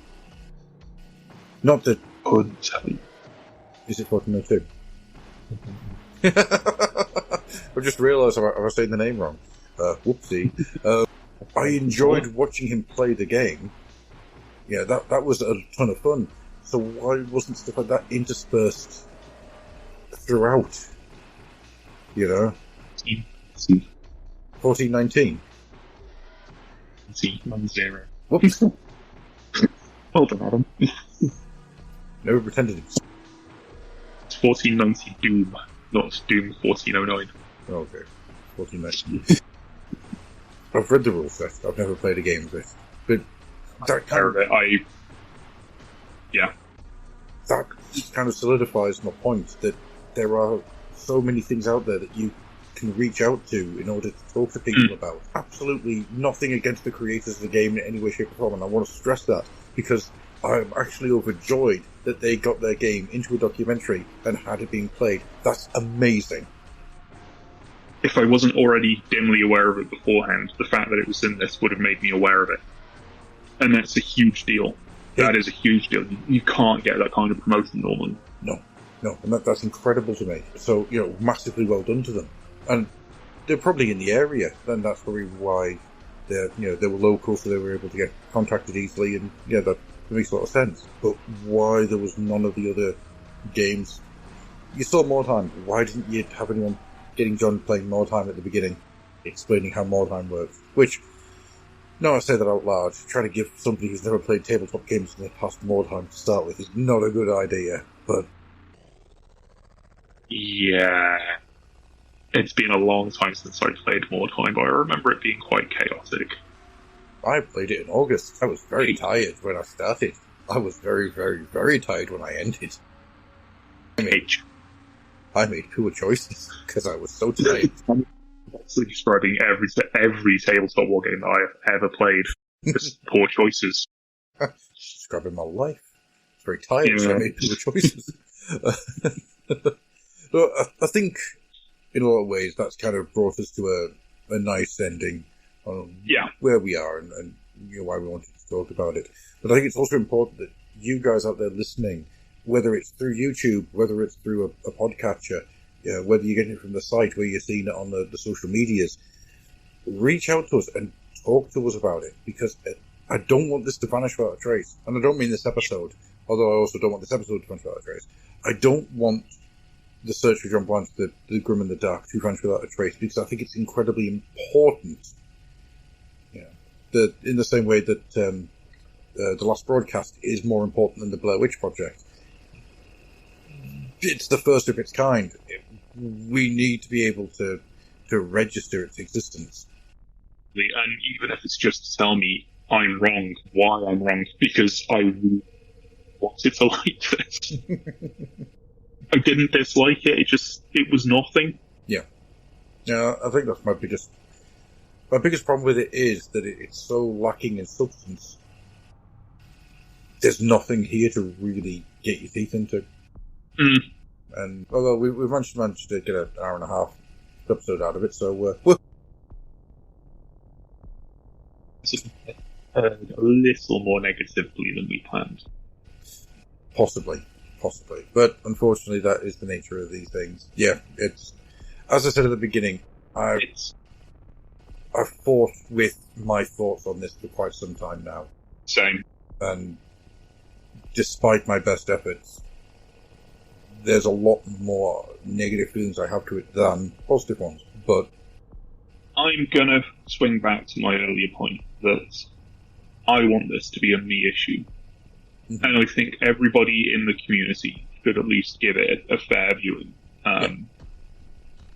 Not the... Couldn't tell you. Is it 1402? I just realised I was saying the name wrong. Whoopsie. I enjoyed watching him play the game. Yeah, that was a ton of fun. So why wasn't stuff like that interspersed throughout? You know? 1419. See, 1-0. Whoops. Well done, Adam. Never pretended it. It's 1490 Doom, not Doom 1409. Okay. 1419. I've read the rule set. I've never played a game of it. But that that kind of solidifies my point that there are so many things out there that you can reach out to in order to talk to people about. Absolutely nothing against the creators of the game in any way, shape or form, and I want to stress that, because I'm actually overjoyed that they got their game into a documentary and had it being played. That's amazing. If I wasn't already dimly aware of it beforehand, the fact that it was in this would have made me aware of it. And that's a huge deal. That is a huge deal. You can't get that kind of promotion normally. No, and that's incredible to me. So, massively well done to them. And they're probably in the area, and that's probably why they were local, so they were able to get contacted easily, and that makes a lot of sense. But why there was none of the other games? You saw Mordheim. Why didn't you have anyone getting John playing Mordheim at the beginning, explaining how Mordheim works? Which, now I say that out loud, trying to give somebody who's never played tabletop games in the past Mordheim to start with is not a good idea, but... Yeah. It's been a long time since I played Mordheim, but I remember it being quite chaotic. I played it in August. I was very tired when I started. I was very, very, very tired when I ended. I made poor choices because I was so tired. That's describing every tabletop war game that I have ever played. Just poor choices. Describing my life. I was very tired, so I made poor choices. So I think, in a lot of ways, that's kind of brought us to a nice ending on where we are and why we wanted to talk about it. But I think it's also important that you guys out there listening whether it's through YouTube, whether it's through a podcatcher, whether you're getting it from the site, where you're seeing it on the social medias, reach out to us and talk to us about it, because I don't want this to vanish without a trace. And I don't mean this episode, although I also don't want this episode to vanish without a trace. I don't want the Search for John Blanche, the Grim and the Dark, to vanish without a trace, because I think it's incredibly important. In the same way that the Last Broadcast is more important than the Blair Witch Project. It's the first of its kind. We need to be able to register its existence. And even if it's just to tell me I'm wrong, why I'm wrong, because I wanted to like this. I didn't dislike it, it was nothing. Yeah. Yeah, I think that's my biggest problem with it is that it's so lacking in substance. There's nothing here to really get your teeth into. Mm. And although we've managed to get an hour and a half episode out of it, so we're a little more negatively than we planned. Possibly. But unfortunately, that is the nature of these things. Yeah, it's, as I said at the beginning, I've fought with my thoughts on this for quite some time now. Same. And despite my best efforts, there's a lot more negative feelings I have to it than positive ones. But I'm gonna swing back to my earlier point that I want this to be a me issue. Mm-hmm. And I think everybody in the community should at least give it a fair viewing.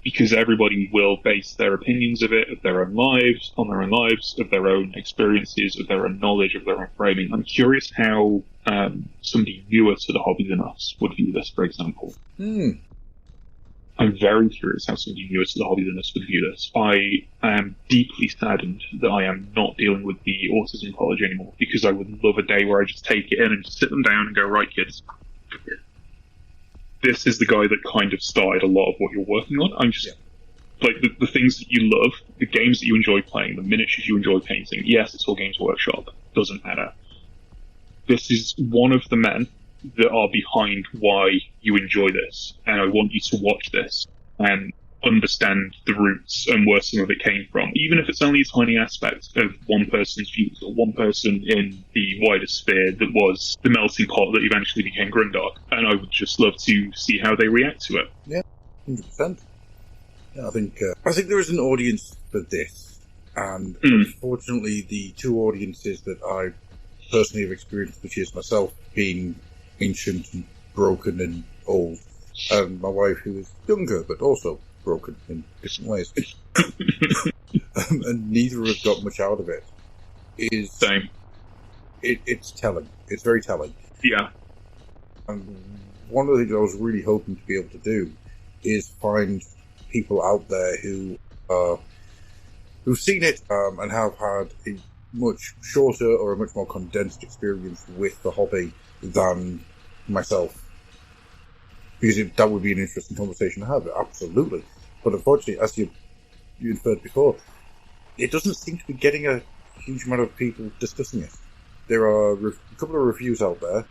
Because everybody will base their opinions of it, of their own lives, on their own lives, of their own experiences, of their own knowledge, of their own framing. I'm curious how somebody newer to the hobby than us would view this, for example. I'm very curious how somebody newer to the hobby than us would view this. I am deeply saddened that I am not dealing with the Autism College anymore, because I would love a day where I just take it in and just sit them down and go, right, kids, this is the guy that kind of started a lot of what you're working on. I'm just, like, the things that you love, the games that you enjoy playing, the miniatures you enjoy painting, yes, it's all Games Workshop, doesn't matter. This is one of the men that are behind why you enjoy this, and I want you to watch this and understand the roots and where some of it came from, even if it's only a tiny aspect of one person's views or one person in the wider sphere that was the melting pot that eventually became Grimdark. And I would just love to see how they react to it. Yeah, 100%. Yeah, I think there is an audience for this, and unfortunately the two audiences that I personally have experienced, which is myself being ancient and broken and old, and my wife who is younger but also broken in different ways, and neither have got much out of it. Is same. It's telling. It's very telling. Yeah. And one of the things I was really hoping to be able to do is find people out there who've seen it and have had a much shorter or a much more condensed experience with the hobby than myself. Because that would be an interesting conversation to have, absolutely. But unfortunately, as you inferred before, it doesn't seem to be getting a huge amount of people discussing it. There are a couple of reviews out there.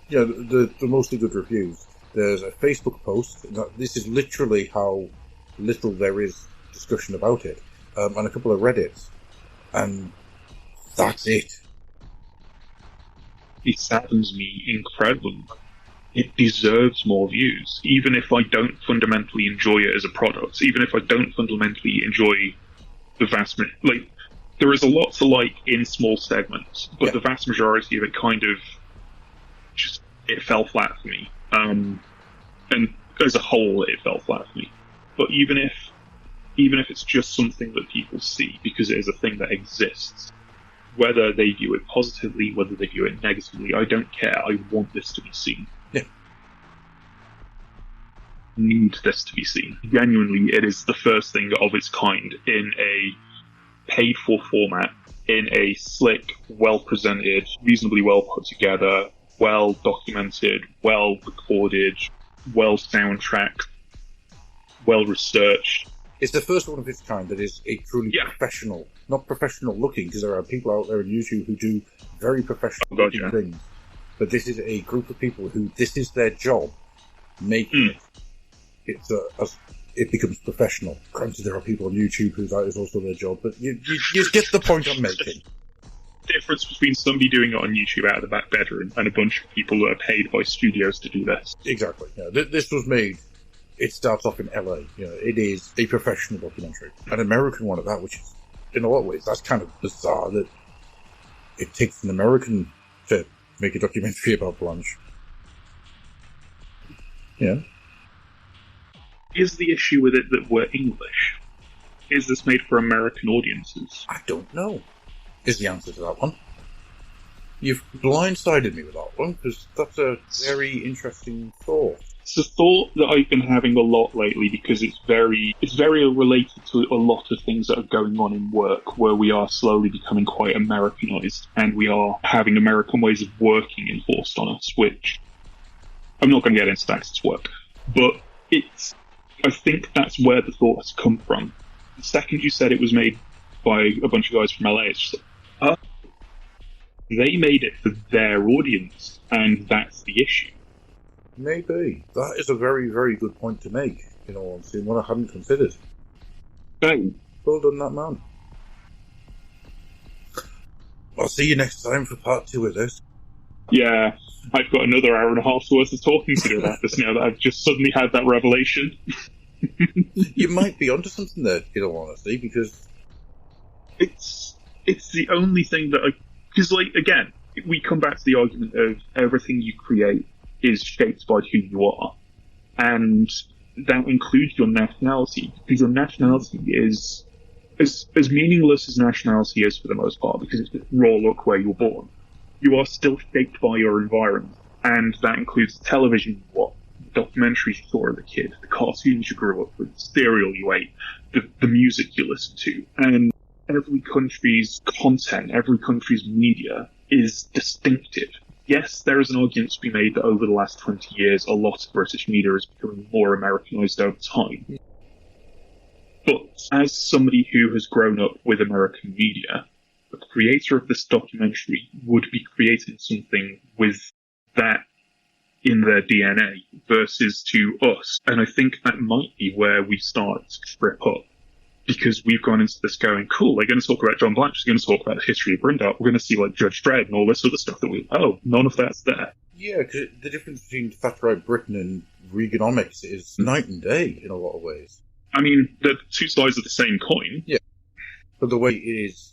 Yeah, the mostly good reviews. There's a Facebook post. This is literally how little there is discussion about it. And a couple of Reddits. And that's it. It saddens me incredibly. It deserves more views. Even if I don't fundamentally enjoy it as a product, even if I don't fundamentally enjoy the vast... Like, there is a lot to like in small segments, but the vast majority of it kind of just... It fell flat for me. And as a whole, it fell flat for me. But even if it's just something that people see, because it is a thing that exists, whether they view it positively, whether they view it negatively, I don't care. I want this to be seen. Yeah. Need this to be seen. Genuinely, it is the first thing of its kind in a paid-for format, in a slick, well-presented, reasonably well put together, well-documented, well-recorded, well-soundtracked, well-researched. It's the first one of its kind that is a truly professional, not professional looking, because there are people out there on YouTube who do very professional looking things. But this is a group of people who this is their job, making it. It becomes professional. Granted, there are people on YouTube who that is also their job, but you get the point I'm making. Difference between somebody doing it on YouTube out of the back bedroom and a bunch of people that are paid by studios to do this. Exactly. Yeah, this was made. It starts off in LA. It is a professional documentary, an American one at that, which is, in a lot of ways, that's kind of bizarre that it takes an American to make a documentary about Blanche. Yeah. Is the issue with it that we're English? Is this made for American audiences? I don't know. Is the answer to that one. You've blindsided me with that one, because that's a very interesting thought. It's a thought that I've been having a lot lately because it's very related to a lot of things that are going on in work, where we are slowly becoming quite Americanized, and we are having American ways of working enforced on us, which I'm not going to get into that 'cause it's work. But I think that's where the thought has come from. The second you said it was made by a bunch of guys from LA, it's just like, they made it for their audience, and that's the issue. Maybe. That is a very, very good point to make, in all honesty, and one I hadn't considered. Okay. Well done, that man. I'll see you next time for part 2 of this. Yeah, I've got another hour and a half's worth of talking to do about this now that I've just suddenly had that revelation. You might be onto something there, in all honesty, because it's the only thing that because, like, again, we come back to the argument of everything you create is shaped by who you are, and that includes your nationality, because your nationality is as meaningless as nationality is for the most part, because it's just raw look where you're born. You are still shaped by your environment, and that includes television you watch, documentaries you saw as a kid, the cartoons you grew up with, the cereal you ate, the music you listen to, and every country's content, every country's media is distinctive. Yes, there is an argument to be made that over the last 20 years, a lot of British media is becoming more Americanized over time. But as somebody who has grown up with American media, the creator of this documentary would be creating something with that in their DNA versus to us. And I think that might be where we start to trip up. Because we've gone into this going, cool, they're going to talk about John Blanche, they're going to talk about the history of Brindart, we're going to see, like, Judge Dredd and all this other stuff that none of that's there. Yeah, because the difference between Thatcherite Britain and Reaganomics is night and day in a lot of ways. I mean, they're two sides of the same coin. Yeah. But the way it is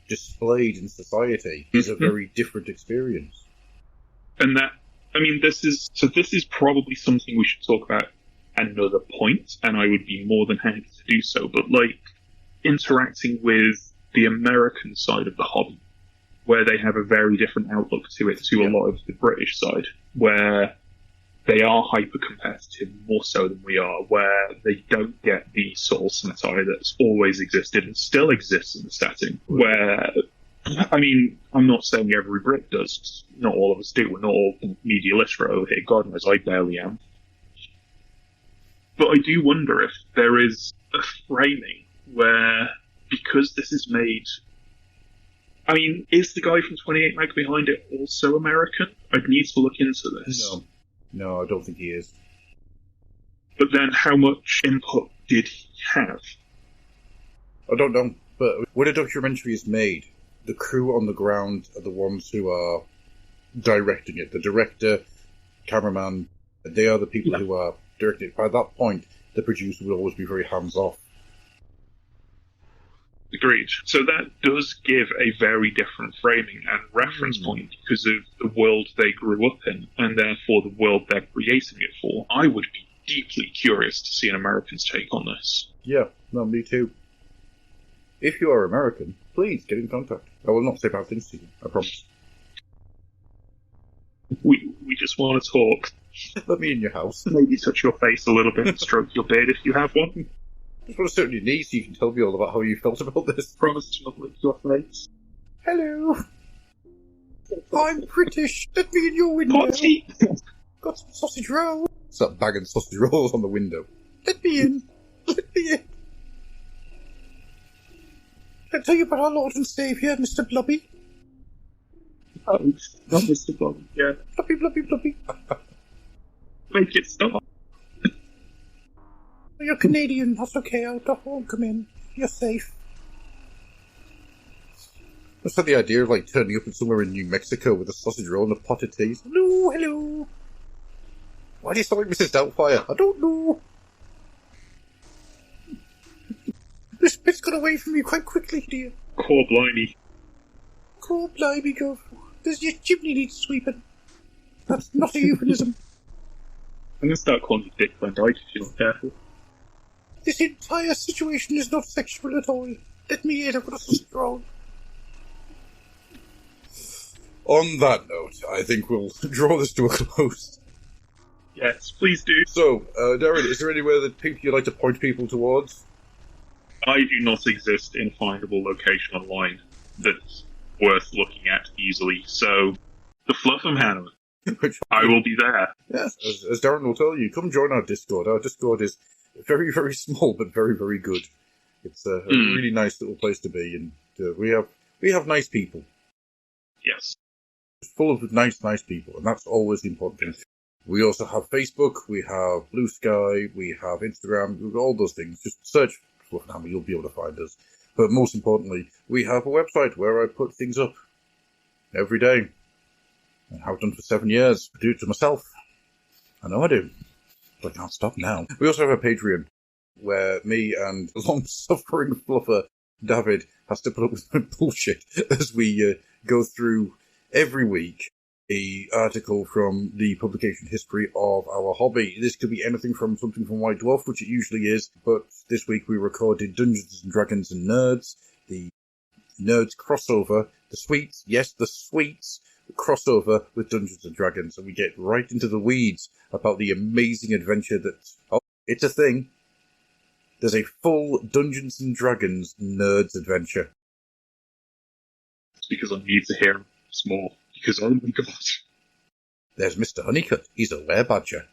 displayed in society is a very different experience. And this is probably something we should talk about another point, and I would be more than happy to do so, but, like, interacting with the American side of the hobby, where they have a very different outlook to it to a lot of the British side, where they are hyper-competitive more so than we are, where they don't get the subtle satire that's always existed and still exists in the setting, where, I mean, I'm not saying every Brit does, not all of us do, we're not all media literate over here, God knows I barely am. But I do wonder if there is a framing where, because this is made... I mean, is the guy from 28 Mag behind it also American? I'd need to look into this. No, I don't think he is. But then how much input did he have? I don't know, but when a documentary is made, the crew on the ground are the ones who are directing it. The director, cameraman, they are the people who are directing it. By that point, the producer will always be very hands-off. Agreed. So that does give a very different framing and reference point because of the world they grew up in, and therefore the world they're creating it for. I would be deeply curious to see an American's take on this. Yeah, no, me too. If you are American, please get in contact. I will not say bad things to you, I promise. We just want to talk. Let me in your house. Maybe touch your face a little bit and stroke your beard if you have one. Just want to sit on your knees so you can tell me all about how you felt about this. Promise to not lick your face. Hello. I'm British. Let me in your window. Potty. Got some sausage rolls. Start bagging sausage rolls on the window. Let me in. Let me in. Can I tell you about our Lord and Saviour, Mr. Blobby? Oh, not Mr. Bobby. Yeah. Fluffy, fluffy, fluffy. Make it stop. You're Canadian, that's okay, I'll come in. You're safe. That's like the idea of like turning up in somewhere in New Mexico with a sausage roll and a pot of tea. Hello, hello. Why do you sound like Mrs. Doubtfire? I don't know. This bit's got away from you quite quickly, dear. Core blimey. Core blimey, go. There's your chimney needs sweeping. That's not a euphemism. I'm gonna start calling you Dick Van Dyke if you're not careful. This entire situation is not sexual at all. Let me in, I've got a sausage roll. On that note, I think we'll draw this to a close. Yes, please do. So, Darren, is there anywhere that you'd like to point people towards? I do not exist in a findable location online that's worth looking at easily, so the Fluffenhammer. I will be there. Yes, as Darren will tell you, come join our Discord. Our Discord is very, very small, but very, very good. It's a really nice little place to be, and we have nice people. Yes. It's full of nice people, and that's always the important thing. We also have Facebook, we have Blue Sky, we have Instagram, we've got all those things. Just search for Fluffenhammer, you'll be able to find us. But most importantly, we have a website where I put things up every day. I have done for 7 years. I do it to myself. I know I do. But I can't stop now. We also have a Patreon where me and long-suffering fluffer David has to put up with my bullshit as we go through every week a article from the publication history of our hobby. This could be anything from something from White Dwarf, which it usually is, but this week we recorded Dungeons and Dragons and Nerds, the Nerds crossover, the sweets, yes, the sweets, crossover with Dungeons and Dragons, and we get right into the weeds about the amazing adventure that, oh, it's a thing. There's a full Dungeons and Dragons Nerds adventure. It's because I need to hear more, because oh my god. There's Mr. Honeycutt, he's a werebadger.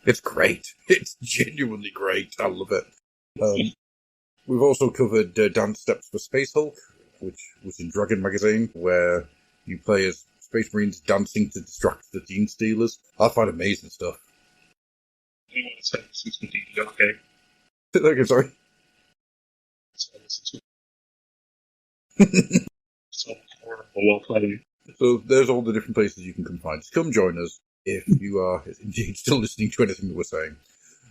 It's great. It's genuinely great. I love it. We've also covered Dance Steps for Space Hulk, which was in Dragon Magazine, where you play as Space Marines dancing to distract the Gene Stealers. I find amazing stuff. I want to say this is completely okay. Okay, sorry. So horrible while playing. So there's all the different places you can come find us. Come join us if you are indeed still listening to anything that we're saying.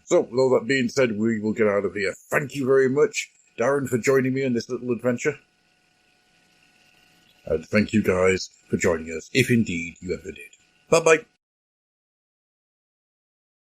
So, with all that being said, we will get out of here. Thank you very much, Darren, for joining me in this little adventure. And thank you guys for joining us, if indeed you ever did. Bye-bye.